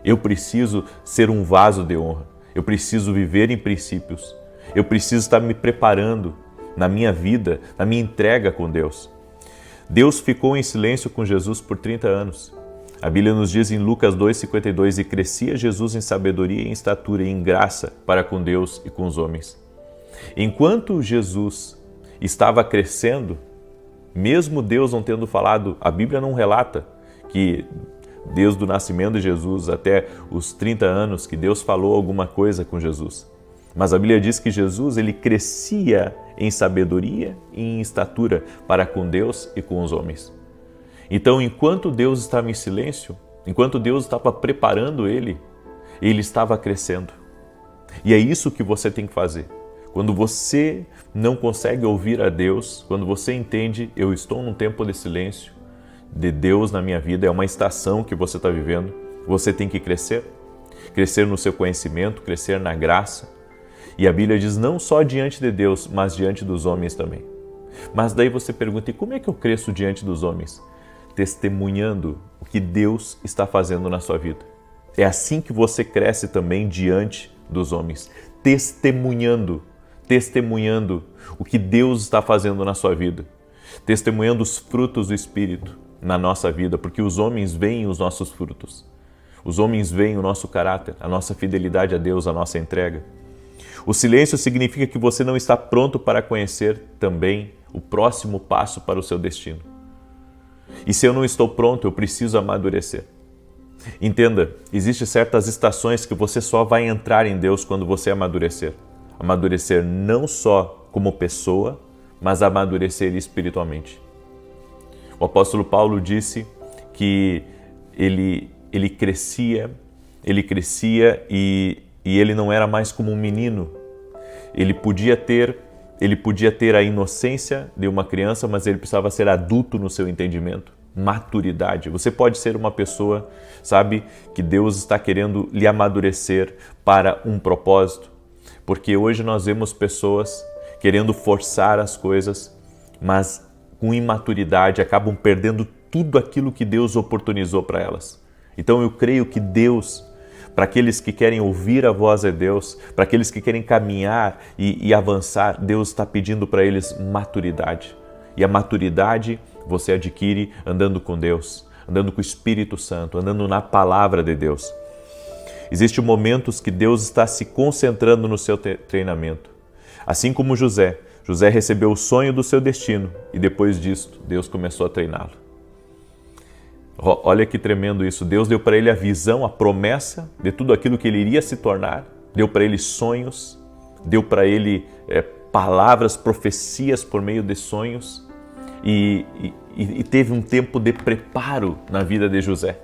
eu preciso ser um vaso de honra. Eu preciso viver em princípios. Eu preciso estar me preparando na minha vida, na minha entrega com Deus. Deus ficou em silêncio com Jesus por 30 anos. A Bíblia nos diz em Lucas 2,52: e crescia Jesus em sabedoria, em estatura e em graça para com Deus e com os homens. Enquanto Jesus estava crescendo, mesmo Deus não tendo falado, a Bíblia não relata que desde o nascimento de Jesus até os 30 anos que Deus falou alguma coisa com Jesus. Mas a Bíblia diz que Jesus ele crescia em sabedoria e em estatura para com Deus e com os homens. Então, enquanto Deus estava em silêncio, enquanto Deus estava preparando ele estava crescendo. E é isso que você tem que fazer. Quando você não consegue ouvir a Deus, quando você entende, eu estou num tempo de silêncio de Deus na minha vida, é uma estação que você está vivendo, você tem que crescer. Crescer no seu conhecimento, crescer na graça. E a Bíblia diz não só diante de Deus, mas diante dos homens também. Mas daí você pergunta: e como é que eu cresço diante dos homens? Testemunhando o que Deus está fazendo na sua vida. É assim que você cresce também diante dos homens, testemunhando o que Deus está fazendo na sua vida, testemunhando os frutos do Espírito na nossa vida, porque os homens veem os nossos frutos, os homens veem o nosso caráter, a nossa fidelidade a Deus, a nossa entrega. O silêncio significa que você não está pronto para conhecer também o próximo passo para o seu destino. E se eu não estou pronto, eu preciso amadurecer. Entenda, existem certas estações que você só vai entrar em Deus quando você amadurecer. Amadurecer não só como pessoa, mas amadurecer espiritualmente. O apóstolo Paulo disse que ele crescia e ele não era mais como um menino. Ele podia ter a inocência de uma criança, mas ele precisava ser adulto no seu entendimento, maturidade. Você pode ser uma pessoa, sabe, que Deus está querendo lhe amadurecer para um propósito, porque hoje nós vemos pessoas querendo forçar as coisas, mas com imaturidade acabam perdendo tudo aquilo que Deus oportunizou para elas. Então eu creio que Deus, para aqueles que querem ouvir a voz de Deus, para aqueles que querem caminhar e avançar, Deus está pedindo para eles maturidade. E a maturidade você adquire andando com Deus, andando com o Espírito Santo, andando na palavra de Deus. Existem momentos que Deus está se concentrando no seu treinamento. Assim como José recebeu o sonho do seu destino e depois disso Deus começou a treiná-lo. Olha que tremendo isso. Deus deu para ele a visão, a promessa de tudo aquilo que ele iria se tornar, deu para ele sonhos, deu para ele palavras, profecias por meio de sonhos e teve um tempo de preparo na vida de José.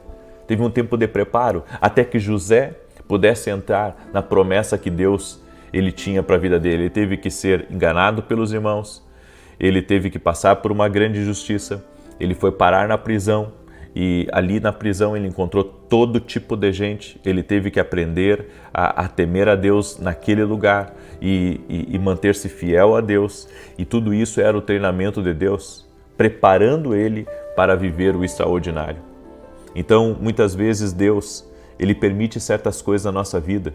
Teve um tempo de preparo até que José pudesse entrar na promessa que Deus ele tinha para a vida dele. Ele teve que ser enganado pelos irmãos, ele teve que passar por uma grande injustiça, ele foi parar na prisão e ali na prisão ele encontrou todo tipo de gente, ele teve que aprender a temer a Deus naquele lugar e manter-se fiel a Deus, e tudo isso era o treinamento de Deus, preparando ele para viver o extraordinário. Então, muitas vezes Deus, ele permite certas coisas na nossa vida,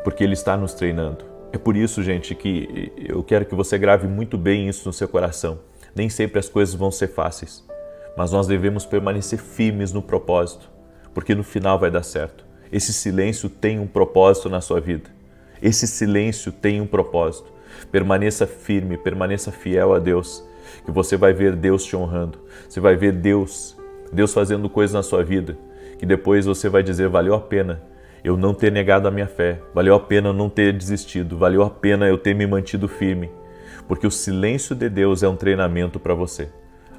porque Ele está nos treinando. É por isso, gente, que eu quero que você grave muito bem isso no seu coração. Nem sempre as coisas vão ser fáceis, mas nós devemos permanecer firmes no propósito, porque no final vai dar certo. Esse silêncio tem um propósito na sua vida. Esse silêncio tem um propósito. Permaneça firme, permaneça fiel a Deus, que você vai ver Deus te honrando. Você vai ver Deus fazendo coisas na sua vida, que depois você vai dizer, valeu a pena eu não ter negado a minha fé, valeu a pena eu não ter desistido, valeu a pena eu ter me mantido firme, porque o silêncio de Deus é um treinamento para você.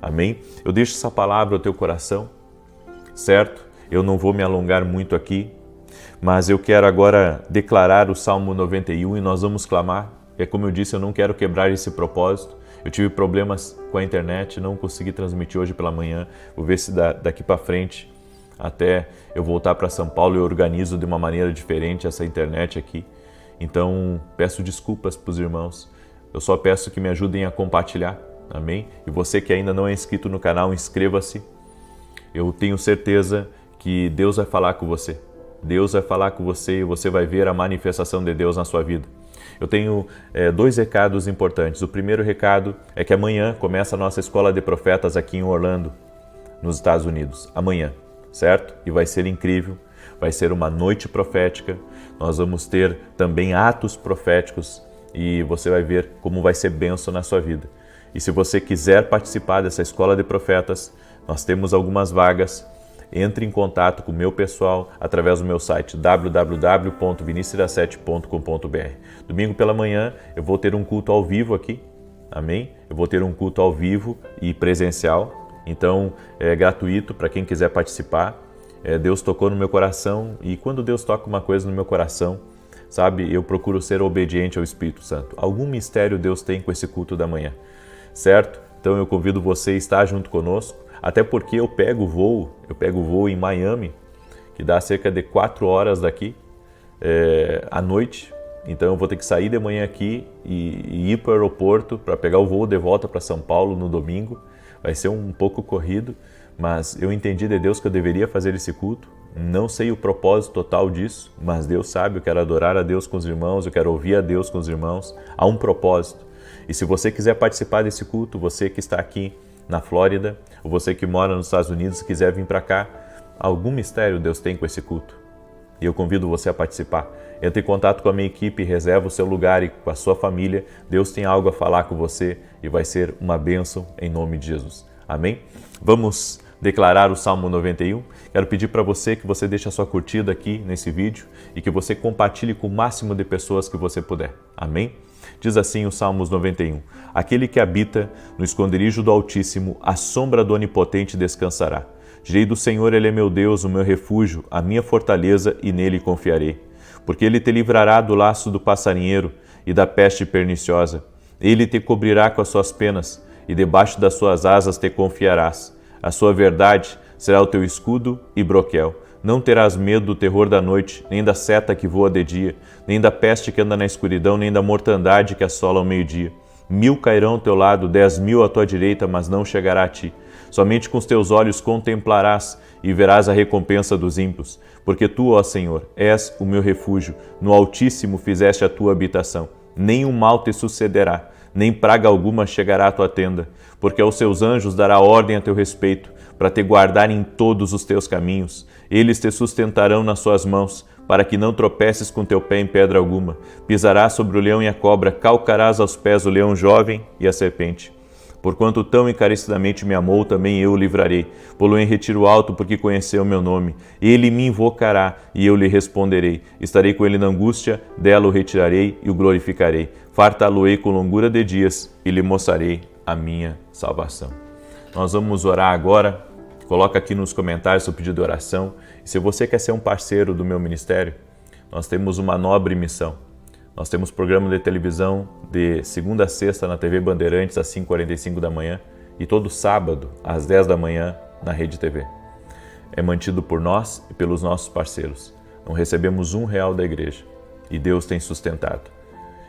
Amém? Eu deixo essa palavra ao teu coração, certo? Eu não vou me alongar muito aqui, mas eu quero agora declarar o Salmo 91 e nós vamos clamar. É como eu disse, eu não quero quebrar esse propósito. Eu tive problemas com a internet, não consegui transmitir hoje pela manhã. Vou ver se daqui para frente, até eu voltar para São Paulo, eu organizo de uma maneira diferente essa internet aqui. Então, peço desculpas para os irmãos. Eu só peço que me ajudem a compartilhar, amém? E você que ainda não é inscrito no canal, inscreva-se. Eu tenho certeza que Deus vai falar com você. Deus vai falar com você e você vai ver a manifestação de Deus na sua vida. Eu tenho 2 recados importantes. O primeiro recado é que amanhã começa a nossa Escola de Profetas aqui em Orlando, nos Estados Unidos. Amanhã, certo? E vai ser incrível. Vai ser uma noite profética. Nós vamos ter também atos proféticos e você vai ver como vai ser bênção na sua vida. E se você quiser participar dessa Escola de Profetas, nós temos algumas vagas. Entre em contato com o meu pessoal através do meu site www.vinicius7.com.br. Domingo pela manhã eu vou ter um culto ao vivo aqui, amém? Eu vou ter um culto ao vivo e presencial, então é gratuito para quem quiser participar. Deus tocou no meu coração e quando Deus toca uma coisa no meu coração, sabe, eu procuro ser obediente ao Espírito Santo. Algum mistério Deus tem com esse culto da manhã, certo? Então eu convido você a estar junto conosco. Até porque eu pego voo em Miami, que dá cerca de 4 horas daqui, à noite. Então eu vou ter que sair de manhã aqui e ir para o aeroporto para pegar o voo de volta para São Paulo no domingo. Vai ser um pouco corrido, mas eu entendi de Deus que eu deveria fazer esse culto. Não sei o propósito total disso, mas Deus sabe, eu quero adorar a Deus com os irmãos, eu quero ouvir a Deus com os irmãos. Há um propósito. E se você quiser participar desse culto, você que está aqui na Flórida, ou você que mora nos Estados Unidos e quiser vir para cá, algum mistério Deus tem com esse culto. E eu convido você a participar. Entre em contato com a minha equipe, reserva o seu lugar e com a sua família. Deus tem algo a falar com você e vai ser uma bênção em nome de Jesus. Amém? Vamos declarar o Salmo 91. Quero pedir para você que você deixe a sua curtida aqui nesse vídeo e que você compartilhe com o máximo de pessoas que você puder. Amém? Diz assim o Salmos 91. Aquele que habita no esconderijo do Altíssimo, à sombra do Onipotente descansará. Direi do Senhor, Ele é meu Deus, o meu refúgio, a minha fortaleza, e nele confiarei. Porque Ele te livrará do laço do passarinheiro e da peste perniciosa. Ele te cobrirá com as suas penas, e debaixo das suas asas te confiarás. A sua verdade será o teu escudo e broquel. Não terás medo do terror da noite, nem da seta que voa de dia, nem da peste que anda na escuridão, nem da mortandade que assola ao meio-dia. 1000 cairão ao teu lado, 10.000 à tua direita, mas não chegará a ti. Somente com os teus olhos contemplarás e verás a recompensa dos ímpios. Porque tu, ó Senhor, és o meu refúgio, no Altíssimo fizeste a tua habitação. Nenhum mal te sucederá, nem praga alguma chegará à tua tenda, porque aos seus anjos dará ordem a teu respeito, para te guardar em todos os teus caminhos. Eles te sustentarão nas suas mãos, para que não tropeces com teu pé em pedra alguma. Pisarás sobre o leão e a cobra, calcarás aos pés o leão jovem e a serpente. Porquanto tão encarecidamente me amou, também eu o livrarei. Pô-lo em retiro alto, porque conheceu o meu nome. Ele me invocará, e eu lhe responderei. Estarei com ele na angústia, dela o retirarei e o glorificarei. Fartá-lo-ei com longura de dias, e lhe mostrarei a minha salvação. Nós vamos orar agora. Coloca aqui nos comentários o pedido de oração. E se você quer ser um parceiro do meu ministério, nós temos uma nobre missão. Nós temos programa de televisão de segunda a sexta na TV Bandeirantes às 5h45 da manhã e todo sábado às 10 da manhã na Rede TV. É mantido por nós e pelos nossos parceiros. Não recebemos R$1 da igreja e Deus tem sustentado.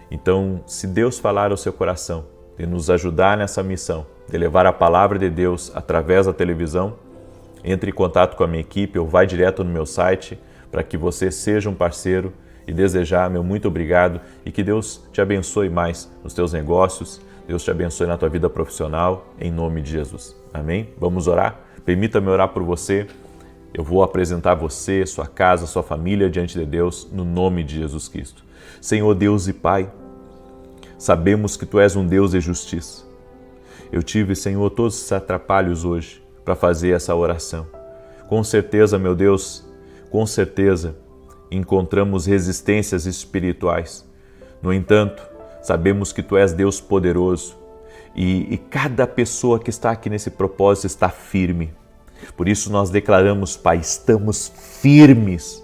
Então, se Deus falar ao seu coração de nos ajudar nessa missão, de levar a palavra de Deus através da televisão, entre em contato com a minha equipe ou vai direto no meu site para que você seja um parceiro e desejar meu muito obrigado e que Deus te abençoe mais nos teus negócios, Deus te abençoe na tua vida profissional, em nome de Jesus. Amém? Vamos orar? Permita-me orar por você. Eu vou apresentar você, sua casa, sua família diante de Deus, no nome de Jesus Cristo. Senhor Deus e Pai, sabemos que Tu és um Deus de justiça. Eu tive, Senhor, todos esses atrapalhos hoje para fazer essa oração. Com certeza, meu Deus, com certeza, encontramos resistências espirituais. No entanto, sabemos que Tu és Deus poderoso e cada pessoa que está aqui nesse propósito está firme. Por isso nós declaramos, Pai, estamos firmes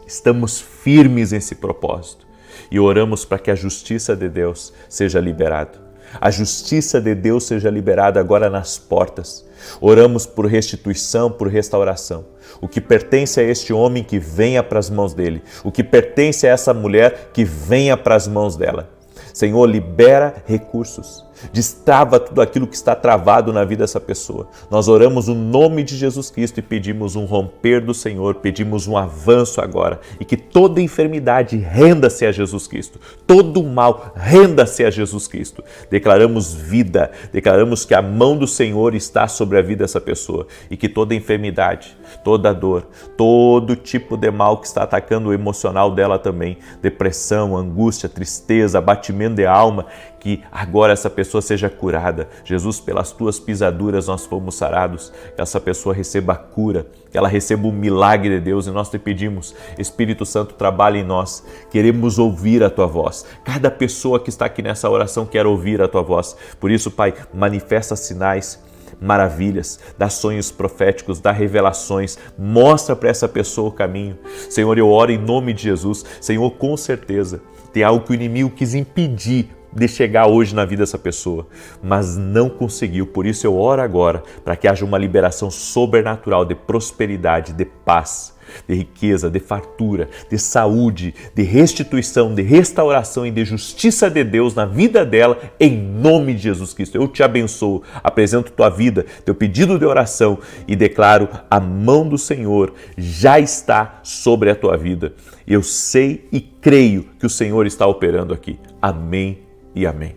nesse propósito e oramos para que a justiça de Deus seja liberada. A justiça de Deus seja liberada agora nas portas. Oramos por restituição, por restauração. O que pertence a este homem, que venha para as mãos dele. O que pertence a essa mulher, que venha para as mãos dela. Senhor, libera recursos. Destrava tudo aquilo que está travado na vida dessa pessoa. Nós oramos no nome de Jesus Cristo e pedimos um romper do Senhor, pedimos um avanço agora e que toda enfermidade renda-se a Jesus Cristo, todo mal renda-se a Jesus Cristo. Declaramos vida, declaramos que a mão do Senhor está sobre a vida dessa pessoa e que toda enfermidade, toda dor, todo tipo de mal que está atacando o emocional dela também, depressão, angústia, tristeza, abatimento de alma, que agora essa pessoa seja curada. Jesus, pelas tuas pisaduras nós fomos sarados, que essa pessoa receba a cura, que ela receba o milagre de Deus e nós te pedimos, Espírito Santo, trabalhe em nós, queremos ouvir a tua voz. Cada pessoa que está aqui nessa oração quer ouvir a tua voz. Por isso, Pai, manifesta sinais, maravilhas, dá sonhos proféticos, dá revelações, mostra para essa pessoa o caminho. Senhor, eu oro em nome de Jesus. Senhor, com certeza tem algo que o inimigo quis impedir de chegar hoje na vida dessa pessoa, mas não conseguiu. Por isso eu oro agora para que haja uma liberação sobrenatural de prosperidade, de paz, de riqueza, de fartura, de saúde, de restituição, de restauração e de justiça de Deus na vida dela, em nome de Jesus Cristo. Eu te abençoo, apresento tua vida, teu pedido de oração e declaro: a mão do Senhor já está sobre a tua vida. Eu sei e creio que o Senhor está operando aqui. Amém e amém.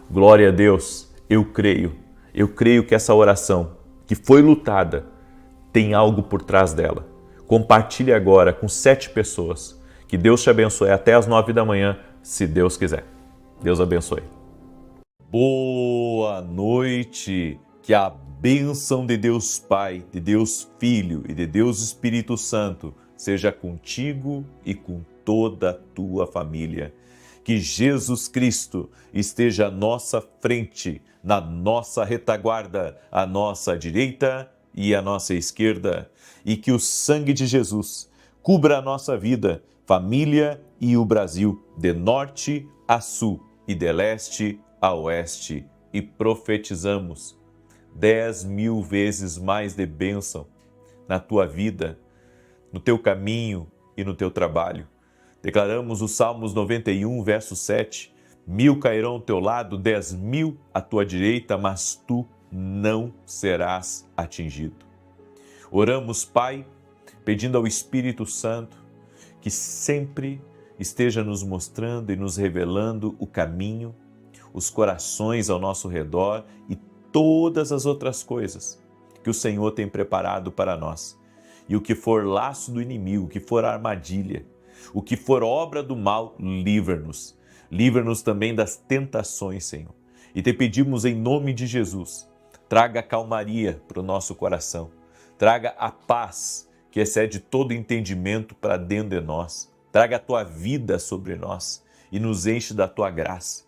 Glória a Deus. Eu creio que essa oração que foi lutada tem algo por trás dela. Compartilhe agora com 7 pessoas. Que Deus te abençoe até às 9 da manhã, se Deus quiser. Deus abençoe. Boa noite. Que a bênção de Deus Pai, de Deus Filho e de Deus Espírito Santo seja contigo e com toda a tua família. Que Jesus Cristo esteja à nossa frente, na nossa retaguarda, à nossa direita e à nossa esquerda. E que o sangue de Jesus cubra a nossa vida, família e o Brasil, de norte a sul e de leste a oeste. E profetizamos 10.000 vezes mais de bênção na tua vida, no teu caminho e no teu trabalho. Declaramos o Salmos 91, verso 7, 1000 cairão ao teu lado, 10.000 à tua direita, mas tu não serás atingido. Oramos, Pai, pedindo ao Espírito Santo que sempre esteja nos mostrando e nos revelando o caminho, os corações ao nosso redor e todas as outras coisas que o Senhor tem preparado para nós. E o que for laço do inimigo, o que for armadilha, o que for obra do mal, livra-nos. Livra-nos também das tentações, Senhor. E te pedimos em nome de Jesus, traga calmaria para o nosso coração, traga a paz que excede todo entendimento para dentro de nós, traga a tua vida sobre nós e nos enche da tua graça.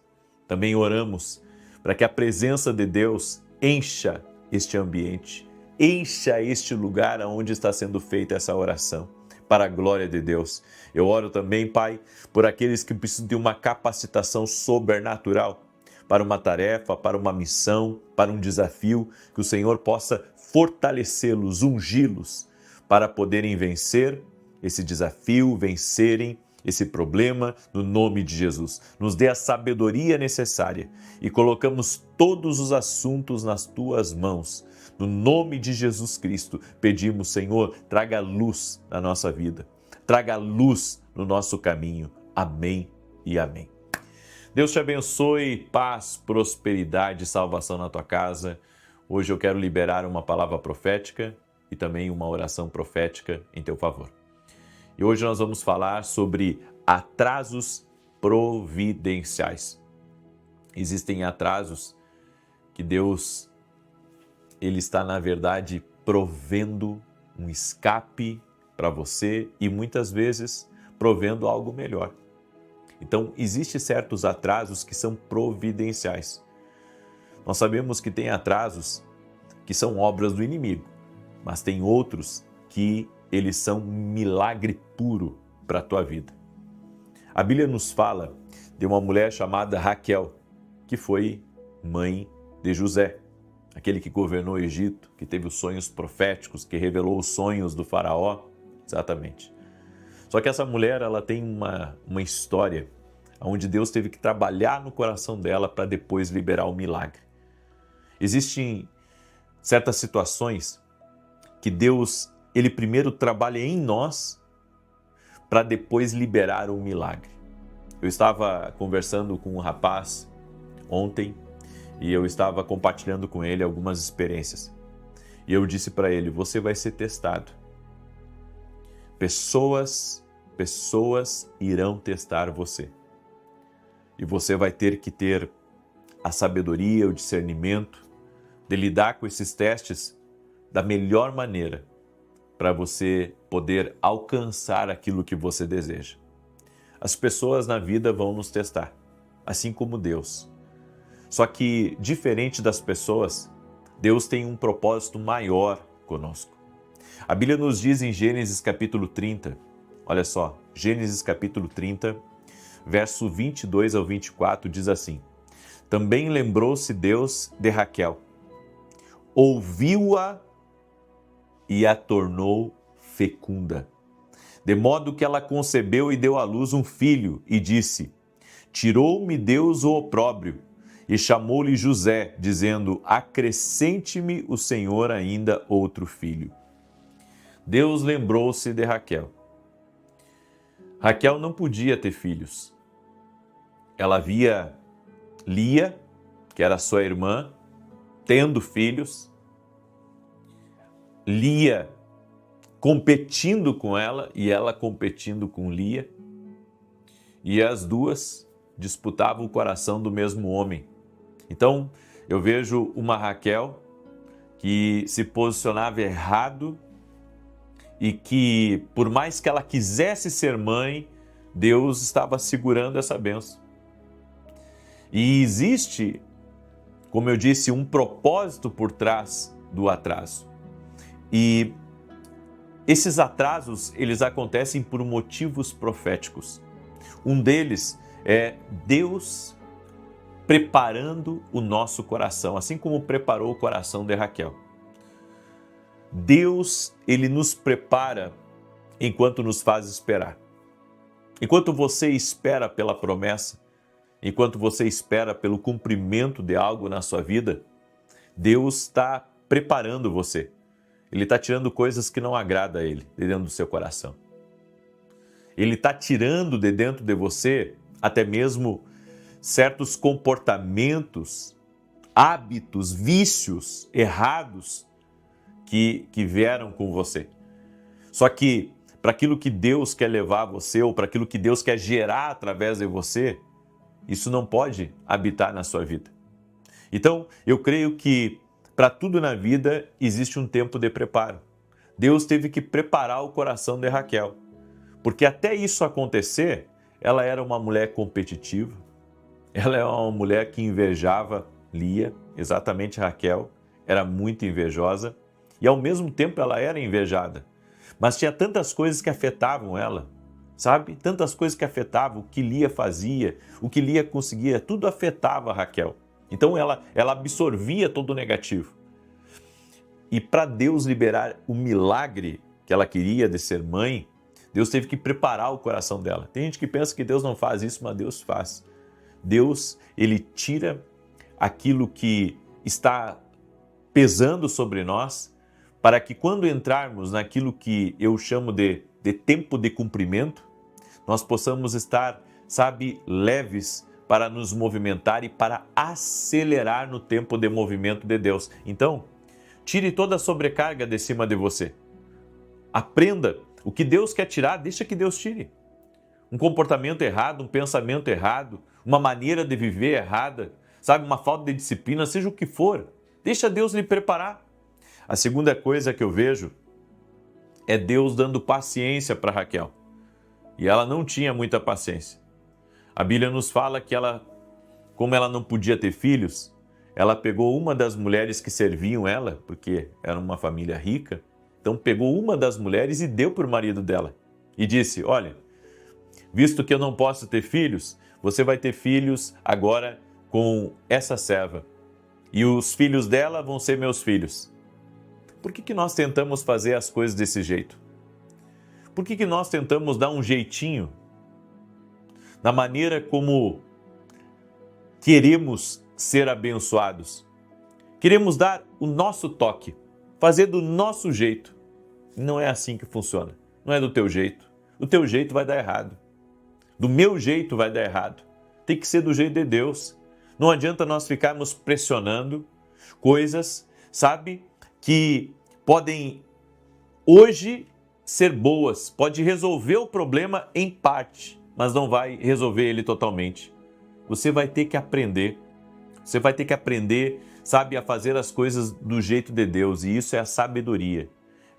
Também oramos para que a presença de Deus encha este ambiente, encha este lugar onde está sendo feita essa oração, para a glória de Deus. Eu oro também, Pai, por aqueles que precisam de uma capacitação sobrenatural para uma tarefa, para uma missão, para um desafio, que o Senhor possa fortalecê-los, ungí-los, para poderem vencer esse desafio, vencerem esse problema, no nome de Jesus. Nos dê a sabedoria necessária e colocamos todos os assuntos nas tuas mãos. No nome de Jesus Cristo, pedimos, Senhor, traga luz na nossa vida, traga luz no nosso caminho. Amém e amém. Deus te abençoe, paz, prosperidade e salvação na tua casa. Hoje eu quero liberar uma palavra profética e também uma oração profética em teu favor. E hoje nós vamos falar sobre atrasos providenciais. Existem atrasos que Deus, Ele está, na verdade, provendo um escape para você e muitas vezes provendo algo melhor. Então, existem certos atrasos que são providenciais. Nós sabemos que tem atrasos que são obras do inimigo, mas tem outros que eles são milagre puro para a tua vida. A Bíblia nos fala de uma mulher chamada Raquel, que foi mãe de José, aquele que governou o Egito, que teve os sonhos proféticos, que revelou os sonhos do faraó, exatamente. Só que essa mulher, ela tem uma história onde Deus teve que trabalhar no coração dela para depois liberar o milagre. Existem certas situações que Deus, Ele primeiro trabalha em nós para depois liberar o milagre. Eu estava conversando com um rapaz ontem e eu estava compartilhando com ele algumas experiências. E eu disse para ele, você vai ser testado. Pessoas irão testar você. E você vai ter que ter a sabedoria, o discernimento de lidar com esses testes da melhor maneira para você poder alcançar aquilo que você deseja. As pessoas na vida vão nos testar, assim como Deus. Só que, diferente das pessoas, Deus tem um propósito maior conosco. A Bíblia nos diz em Gênesis capítulo 30, olha só, Gênesis capítulo 30, verso 22 ao 24, diz assim: Também lembrou-se Deus de Raquel, ouviu-a e a tornou fecunda, de modo que ela concebeu e deu à luz um filho, e disse, tirou-me Deus o opróbrio, e chamou-lhe José, dizendo, acrescente-me o Senhor ainda outro filho. Deus lembrou-se de Raquel. Raquel não podia ter filhos. Ela via Lia, que era sua irmã, tendo filhos, Lia competindo com ela e ela competindo com Lia, e as duas disputavam o coração do mesmo homem. Então, eu vejo uma Raquel que se posicionava errado e que, por mais que ela quisesse ser mãe, Deus estava segurando essa bênção. E existe, como eu disse, um propósito por trás do atraso. E esses atrasos, eles acontecem por motivos proféticos. Um deles é Deus preparando o nosso coração, assim como preparou o coração de Raquel. Deus, ele nos prepara enquanto nos faz esperar. Enquanto você espera pela promessa, enquanto você espera pelo cumprimento de algo na sua vida, Deus está preparando você. Ele está tirando coisas que não agradam a Ele de dentro do seu coração. Ele está tirando de dentro de você até mesmo certos comportamentos, hábitos, vícios errados que vieram com você. Só que para aquilo que Deus quer levar você ou para aquilo que Deus quer gerar através de você, isso não pode habitar na sua vida. Então, eu creio que para tudo na vida existe um tempo de preparo. Deus teve que preparar o coração de Raquel, porque até isso acontecer, ela era uma mulher competitiva, ela é uma mulher que invejava Lia, exatamente Raquel, era muito invejosa e ao mesmo tempo ela era invejada. Mas tinha tantas coisas que afetavam ela, sabe? Tantas coisas que afetavam o que Lia fazia, o que Lia conseguia, tudo afetava Raquel. Então ela absorvia todo o negativo. E para Deus liberar o milagre que ela queria de ser mãe, Deus teve que preparar o coração dela. Tem gente que pensa que Deus não faz isso, mas Deus faz. Deus, ele tira aquilo que está pesando sobre nós, para que quando entrarmos naquilo que eu chamo de tempo de cumprimento, nós possamos estar, sabe, leves para nos movimentar e para acelerar no tempo de movimento de Deus. Então, tire toda a sobrecarga de cima de você. Aprenda o que Deus quer tirar, deixa que Deus tire. Um comportamento errado, um pensamento errado, uma maneira de viver errada, sabe, uma falta de disciplina, seja o que for, deixa Deus lhe preparar. A segunda coisa que eu vejo é Deus dando paciência para Raquel. E ela não tinha muita paciência. A Bíblia nos fala que como ela não podia ter filhos, ela pegou uma das mulheres que serviam ela, porque era uma família rica, então pegou uma das mulheres e deu para o marido dela. E disse, olha, visto que eu não posso ter filhos, você vai ter filhos agora com essa serva. E os filhos dela vão ser meus filhos. Por que nós tentamos fazer as coisas desse jeito? Por que nós tentamos dar um jeitinho na maneira como queremos ser abençoados? Queremos dar o nosso toque, fazer do nosso jeito. Não é assim que funciona. Não é do teu jeito. O teu jeito vai dar errado. Do meu jeito vai dar errado. Tem que ser do jeito de Deus. Não adianta nós ficarmos pressionando coisas, sabe, que podem hoje ser boas, pode resolver o problema em parte, mas não vai resolver ele totalmente. Você vai ter que aprender. Você vai ter que aprender, sabe, a fazer as coisas do jeito de Deus, e isso é a sabedoria.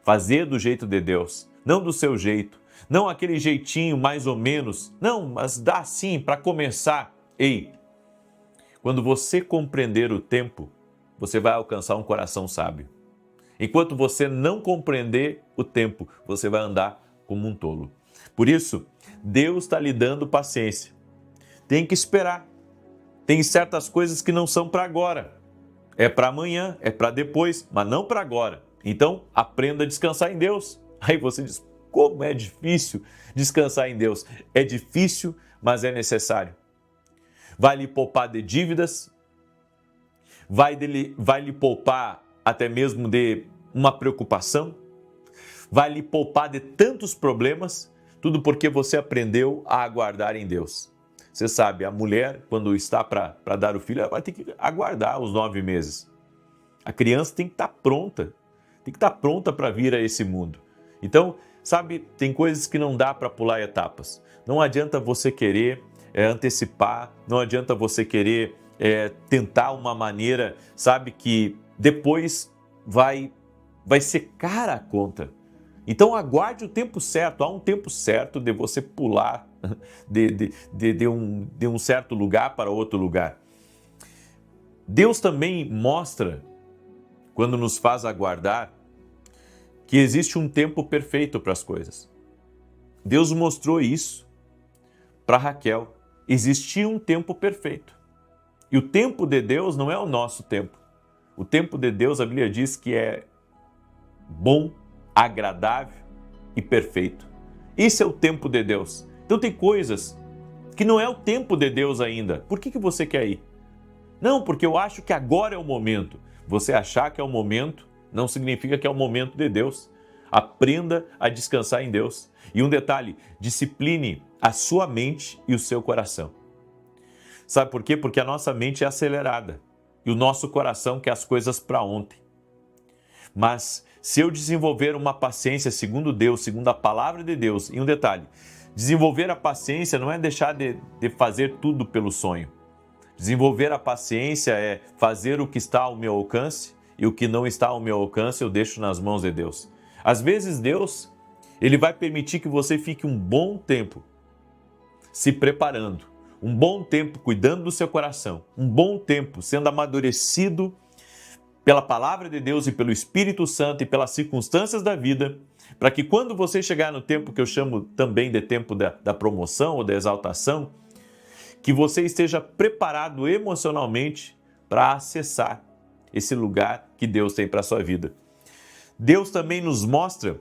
Fazer do jeito de Deus, não do seu jeito, não aquele jeitinho mais ou menos, não, mas dá sim para começar. Ei, quando você compreender o tempo, você vai alcançar um coração sábio. Enquanto você não compreender o tempo, você vai andar como um tolo. Por isso, Deus está lhe dando paciência. Tem que esperar. Tem certas coisas que não são para agora. É para amanhã, é para depois, mas não para agora. Então, aprenda a descansar em Deus. Aí você diz, como é difícil descansar em Deus. É difícil, mas é necessário. Vai lhe poupar de dívidas, vai lhe poupar até mesmo de uma preocupação, vai lhe poupar de tantos problemas, tudo porque você aprendeu a aguardar em Deus. Você sabe, a mulher, quando está para dar o filho, ela vai ter que aguardar os 9 meses. A criança tem que estar pronta, para vir a esse mundo. Então, sabe, tem coisas que não dá para pular etapas. Não adianta você querer antecipar, não adianta você querer tentar uma maneira, sabe, que depois vai secar a conta. Então aguarde o tempo certo, há um tempo certo de você pular de um certo lugar para outro lugar. Deus também mostra, quando nos faz aguardar, que existe um tempo perfeito para as coisas. Deus mostrou isso para Raquel. Existia um tempo perfeito. E o tempo de Deus não é o nosso tempo. O tempo de Deus, a Bíblia diz que é bom, agradável, e perfeito. Esse é o tempo de Deus. Então tem coisas que não é o tempo de Deus ainda. Por que você quer ir? Não, porque eu acho que agora é o momento. Você achar que é o momento não significa que é o momento de Deus. Aprenda a descansar em Deus. E um detalhe, discipline a sua mente e o seu coração. Sabe por quê? Porque a nossa mente é acelerada e o nosso coração quer as coisas para ontem. Mas se eu desenvolver uma paciência segundo Deus, segundo a palavra de Deus, e um detalhe, desenvolver a paciência não é deixar de fazer tudo pelo sonho. Desenvolver a paciência é fazer o que está ao meu alcance e o que não está ao meu alcance eu deixo nas mãos de Deus. Às vezes Deus, Ele vai permitir que você fique um bom tempo se preparando, um bom tempo cuidando do seu coração, um bom tempo sendo amadurecido pela palavra de Deus e pelo Espírito Santo e pelas circunstâncias da vida, para que quando você chegar no tempo que eu chamo também de tempo da promoção ou da exaltação, que você esteja preparado emocionalmente para acessar esse lugar que Deus tem para a sua vida. Deus também nos mostra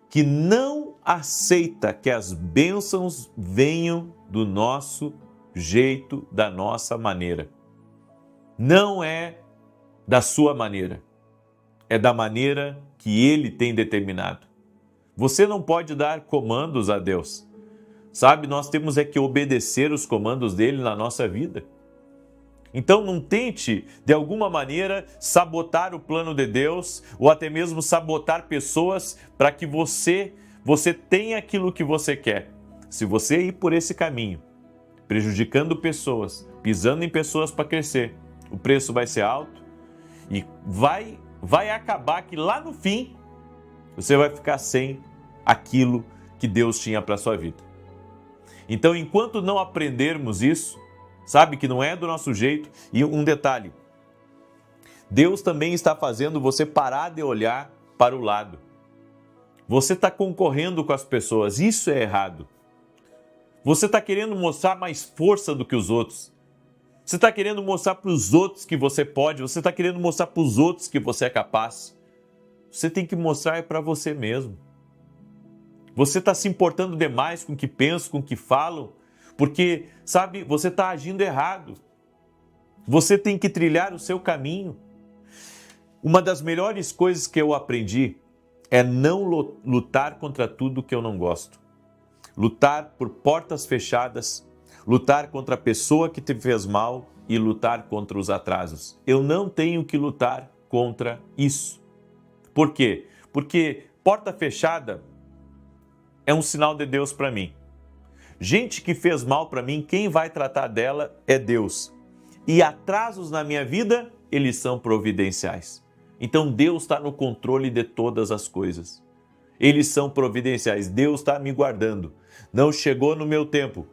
que não aceita que as bênçãos venham do nosso jeito, da nossa maneira. Não é da sua maneira, é da maneira que Ele tem determinado. Você não pode dar comandos a Deus. Sabe, nós temos que obedecer os comandos dele na nossa vida. Então não tente, de alguma maneira, sabotar o plano de Deus ou até mesmo sabotar pessoas para que você tenha aquilo que você quer. Se você ir por esse caminho, prejudicando pessoas, pisando em pessoas para crescer, o preço vai ser alto e vai acabar que lá no fim você vai ficar sem aquilo que Deus tinha para a sua vida. Então, enquanto não aprendermos isso, sabe que não é do nosso jeito. E um detalhe, Deus também está fazendo você parar de olhar para o lado. Você está concorrendo com as pessoas, isso é errado. Você está querendo mostrar mais força do que os outros. Você está querendo mostrar para os outros que você pode, você está querendo mostrar para os outros que você é capaz. Você tem que mostrar para você mesmo. Você está se importando demais com o que pensam, com o que falam, porque, sabe, você está agindo errado. Você tem que trilhar o seu caminho. Uma das melhores coisas que eu aprendi é não lutar contra tudo que eu não gosto. Lutar por portas fechadas, lutar contra a pessoa que te fez mal e lutar contra os atrasos. Eu não tenho que lutar contra isso. Por quê? Porque porta fechada é um sinal de Deus para mim. Gente que fez mal para mim, quem vai tratar dela é Deus. E atrasos na minha vida, eles são providenciais. Então Deus está no controle de todas as coisas. Eles são providenciais. Deus está me guardando. Não chegou no meu tempo,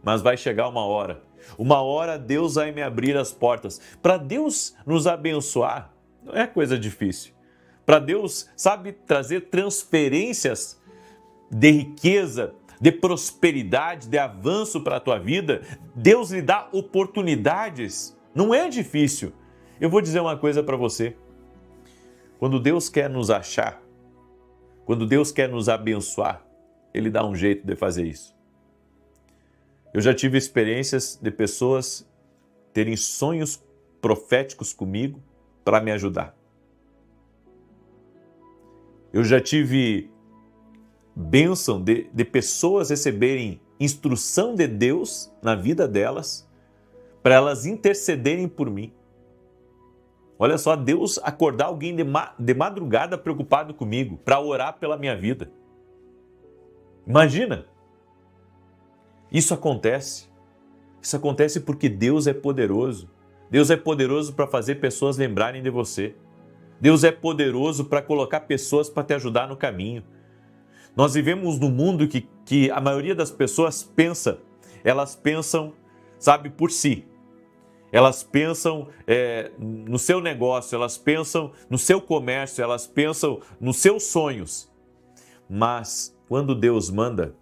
mas vai chegar uma hora. Uma hora Deus vai me abrir as portas. Para Deus nos abençoar, não é coisa difícil. Para Deus, sabe, trazer transferências de riqueza, de prosperidade, de avanço para a tua vida, Deus lhe dá oportunidades. Não é difícil. Eu vou dizer uma coisa para você. Quando Deus quer nos achar, quando Deus quer nos abençoar, Ele dá um jeito de fazer isso. Eu já tive experiências de pessoas terem sonhos proféticos comigo para me ajudar. Eu já tive bênção de pessoas receberem instrução de Deus na vida delas, para elas intercederem por mim. Olha só, Deus acordar alguém de madrugada preocupado comigo, para orar pela minha vida. Imagina! Isso acontece. Isso acontece porque Deus é poderoso. Deus é poderoso para fazer pessoas lembrarem de você. Deus é poderoso para colocar pessoas para te ajudar no caminho. Nós vivemos num mundo que a maioria das pessoas pensa, elas pensam, sabe, por si. Elas pensam no seu negócio, elas pensam no seu comércio, elas pensam nos seus sonhos. Mas quando Deus manda,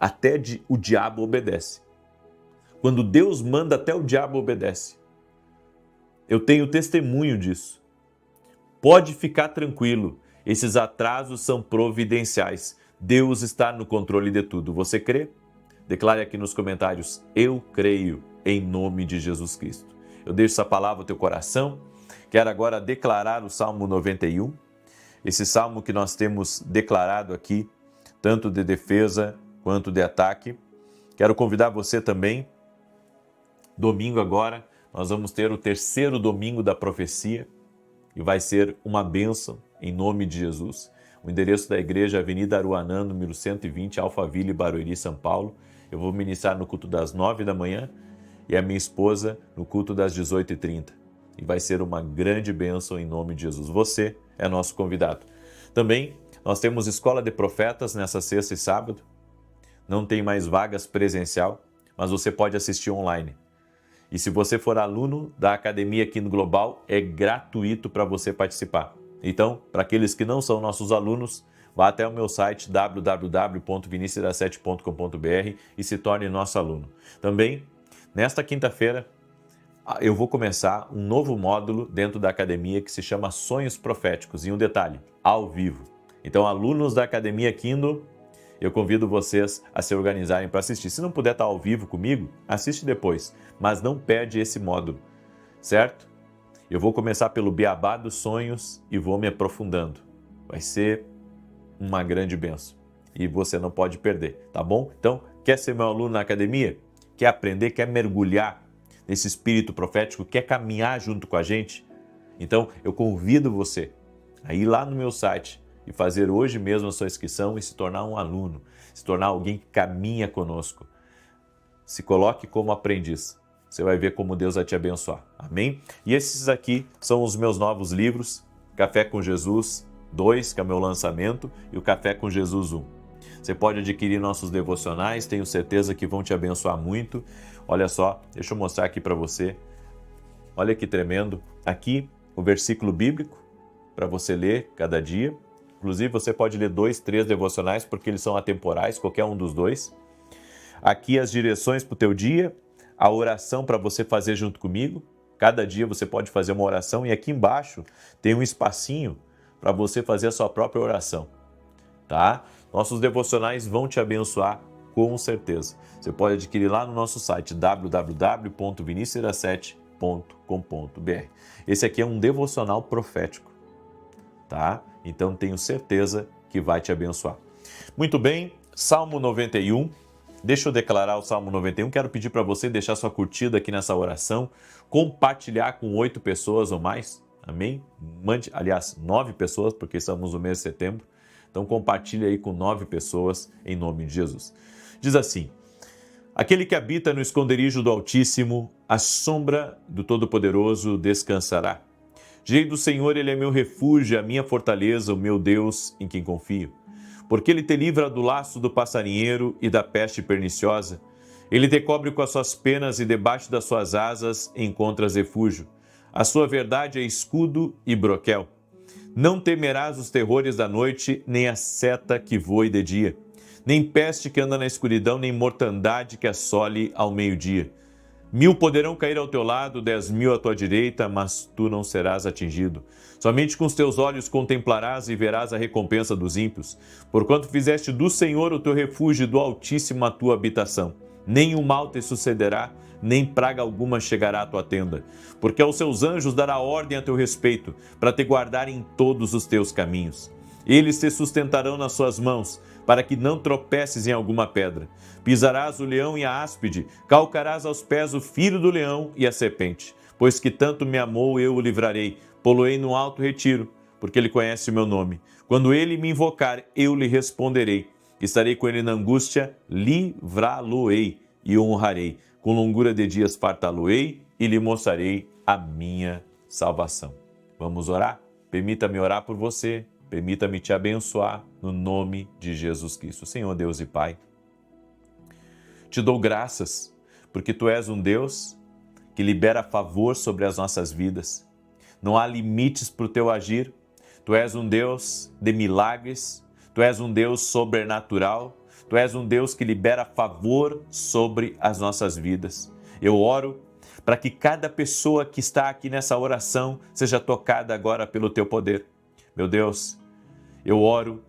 até o diabo obedece. Quando Deus manda, até o diabo obedece. Eu tenho testemunho disso. Pode ficar tranquilo, esses atrasos são providenciais. Deus está no controle de tudo. Você crê? Declare aqui nos comentários: eu creio, em nome de Jesus Cristo. Eu deixo essa palavra no teu coração. Quero agora declarar o Salmo 91, esse salmo que nós temos declarado aqui, tanto de defesa quanto de ataque. Quero convidar você também, domingo agora, nós vamos ter o terceiro domingo da profecia e vai ser uma bênção em nome de Jesus. O endereço da igreja é Avenida Aruanã, número 120, Alphaville, Barueri, São Paulo. Eu vou ministrar no culto das 9 da manhã e a minha esposa no culto das 18h30. E vai ser uma grande bênção em nome de Jesus. Você é nosso convidado. Também nós temos Escola de Profetas nessa sexta e sábado. Não tem mais vagas presencial, mas você pode assistir online. E se você for aluno da Academia Quino Global, é gratuito para você participar. Então, para aqueles que não são nossos alunos, vá até o meu site www.vinicius17.com.br e se torne nosso aluno. Também, nesta quinta-feira, eu vou começar um novo módulo dentro da academia que se chama Sonhos Proféticos. E um detalhe, ao vivo. Então, alunos da Academia Kindle, eu convido vocês a se organizarem para assistir. Se não puder estar ao vivo comigo, assiste depois, mas não perde esse módulo, certo? Eu vou começar pelo Beabá dos Sonhos e vou me aprofundando. Vai ser uma grande bênção e você não pode perder, tá bom? Então, quer ser meu aluno na academia? Quer aprender? Quer mergulhar nesse espírito profético? Quer caminhar junto com a gente? Então, eu convido você a ir lá no meu site e fazer hoje mesmo a sua inscrição e se tornar um aluno, se tornar alguém que caminha conosco. Se coloque como aprendiz. Você vai ver como Deus vai te abençoar. Amém? E esses aqui são os meus novos livros, Café com Jesus 2, que é o meu lançamento, e o Café com Jesus 1. Você pode adquirir nossos devocionais, tenho certeza que vão te abençoar muito. Olha só, deixa eu mostrar aqui para você. Olha que tremendo. Aqui, o versículo bíblico, para você ler cada dia. Inclusive, você pode ler 2, 3 devocionais, porque eles são atemporais, qualquer um dos dois. Aqui as direções para o teu dia, a oração para você fazer junto comigo. Cada dia você pode fazer uma oração e aqui embaixo tem um espacinho para você fazer a sua própria oração, tá? Nossos devocionais vão te abençoar com certeza. Você pode adquirir lá no nosso site www.vinicius17.com.br. Esse aqui é um devocional profético, tá? Então tenho certeza que vai te abençoar. Muito bem, Salmo 91. Deixa eu declarar o Salmo 91. Quero pedir para você deixar sua curtida aqui nessa oração, compartilhar com 8 pessoas ou mais. Amém? Mande, aliás, 9 pessoas, porque estamos no mês de setembro. Então compartilhe aí com 9 pessoas em nome de Jesus. Diz assim: aquele que habita no esconderijo do Altíssimo, a sombra do Todo-Poderoso descansará. Direi do Senhor, ele é meu refúgio, a minha fortaleza, o meu Deus em quem confio. Porque ele te livra do laço do passarinheiro e da peste perniciosa. Ele te cobre com as suas penas e debaixo das suas asas encontras refúgio. A sua verdade é escudo e broquel. Não temerás os terrores da noite, nem a seta que voe de dia, nem peste que anda na escuridão, nem mortandade que assole ao meio-dia. 1000 poderão cair ao teu lado, 10.000 à tua direita, mas tu não serás atingido. Somente com os teus olhos contemplarás e verás a recompensa dos ímpios, porquanto fizeste do Senhor o teu refúgio e do Altíssimo a tua habitação. Nem o mal te sucederá, nem praga alguma chegará à tua tenda, porque aos seus anjos dará ordem a teu respeito, para te guardar em todos os teus caminhos. Eles te sustentarão nas suas mãos, para que não tropeces em alguma pedra. Pisarás o leão e a áspide, calcarás aos pés o filho do leão e a serpente. Pois que tanto me amou, eu o livrarei, pô-lo-ei no alto retiro, porque ele conhece o meu nome. Quando ele me invocar, eu lhe responderei. Estarei com ele na angústia, livrá-lo-ei e o honrarei. Com longura de dias fartá-lo-ei e lhe mostrarei a minha salvação. Vamos orar? Permita-me orar por você. Permita-me te abençoar no nome de Jesus Cristo. Senhor Deus e Pai, te dou graças porque Tu és um Deus que libera favor sobre as nossas vidas. Não há limites para o Teu agir. Tu és um Deus de milagres. Tu és um Deus sobrenatural. Tu és um Deus que libera favor sobre as nossas vidas. Eu oro para que cada pessoa que está aqui nessa oração seja tocada agora pelo Teu poder. Meu Deus, eu oro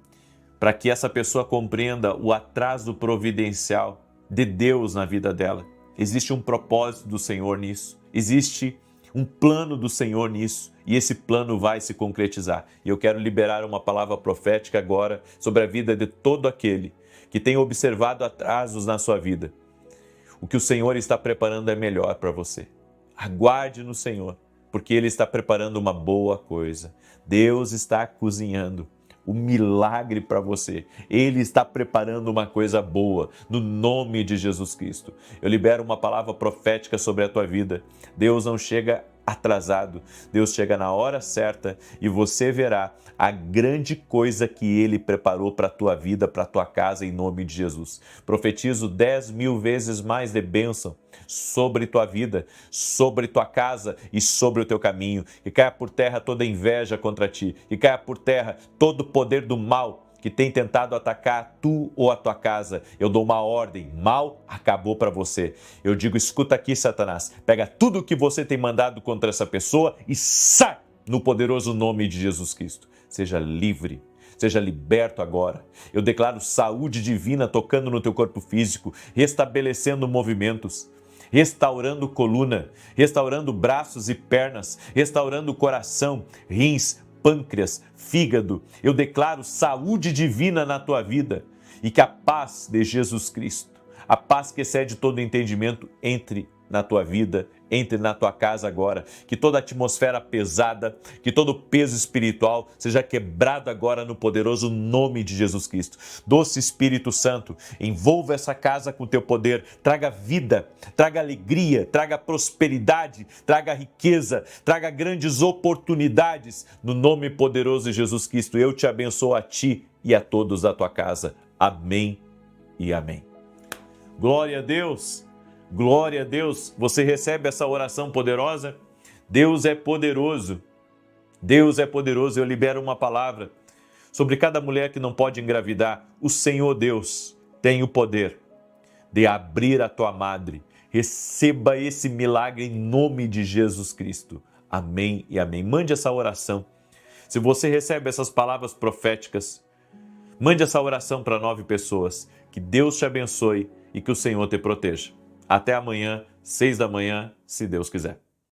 para que essa pessoa compreenda o atraso providencial de Deus na vida dela. Existe um propósito do Senhor nisso, existe um plano do Senhor nisso, e esse plano vai se concretizar. E eu quero liberar uma palavra profética agora sobre a vida de todo aquele que tem observado atrasos na sua vida. O que o Senhor está preparando é melhor para você. Aguarde no Senhor, porque Ele está preparando uma boa coisa. Deus está cozinhando o milagre para você. Ele está preparando uma coisa boa, no nome de Jesus Cristo. Eu libero uma palavra profética sobre a tua vida. Deus não chega atrasado, Deus chega na hora certa e você verá a grande coisa que Ele preparou para a tua vida, para a tua casa, em nome de Jesus. Profetizo 10.000 vezes mais de bênção sobre tua vida, sobre tua casa e sobre o teu caminho. Que caia por terra toda inveja contra ti, que caia por terra todo o poder do mal que tem tentado atacar tu ou a tua casa. Eu dou uma ordem, mal acabou para você. Eu digo, escuta aqui, Satanás, pega tudo o que você tem mandado contra essa pessoa e sai no poderoso nome de Jesus Cristo. Seja livre, seja liberto agora. Eu declaro saúde divina tocando no teu corpo físico, restabelecendo movimentos, restaurando coluna, restaurando braços e pernas, restaurando coração, rins, pâncreas, fígado. Eu declaro saúde divina na tua vida e que a paz de Jesus Cristo, a paz que excede todo entendimento, entre na tua vida, entre na tua casa agora. Que toda atmosfera pesada, que todo peso espiritual seja quebrado agora no poderoso nome de Jesus Cristo. Doce Espírito Santo, envolva essa casa com teu poder, traga vida, traga alegria, traga prosperidade, traga riqueza, traga grandes oportunidades no nome poderoso de Jesus Cristo. Eu te abençoo a ti e a todos da tua casa. Amém e amém. Glória a Deus! Glória a Deus! Você recebe essa oração poderosa? Deus é poderoso. Deus é poderoso. Eu libero uma palavra sobre cada mulher que não pode engravidar. O Senhor Deus tem o poder de abrir a tua madre. Receba esse milagre em nome de Jesus Cristo. Amém e amém. Mande essa oração. Se você recebe essas palavras proféticas, mande essa oração para 9 pessoas. Que Deus te abençoe e que o Senhor te proteja. Até amanhã, 6 da manhã, se Deus quiser.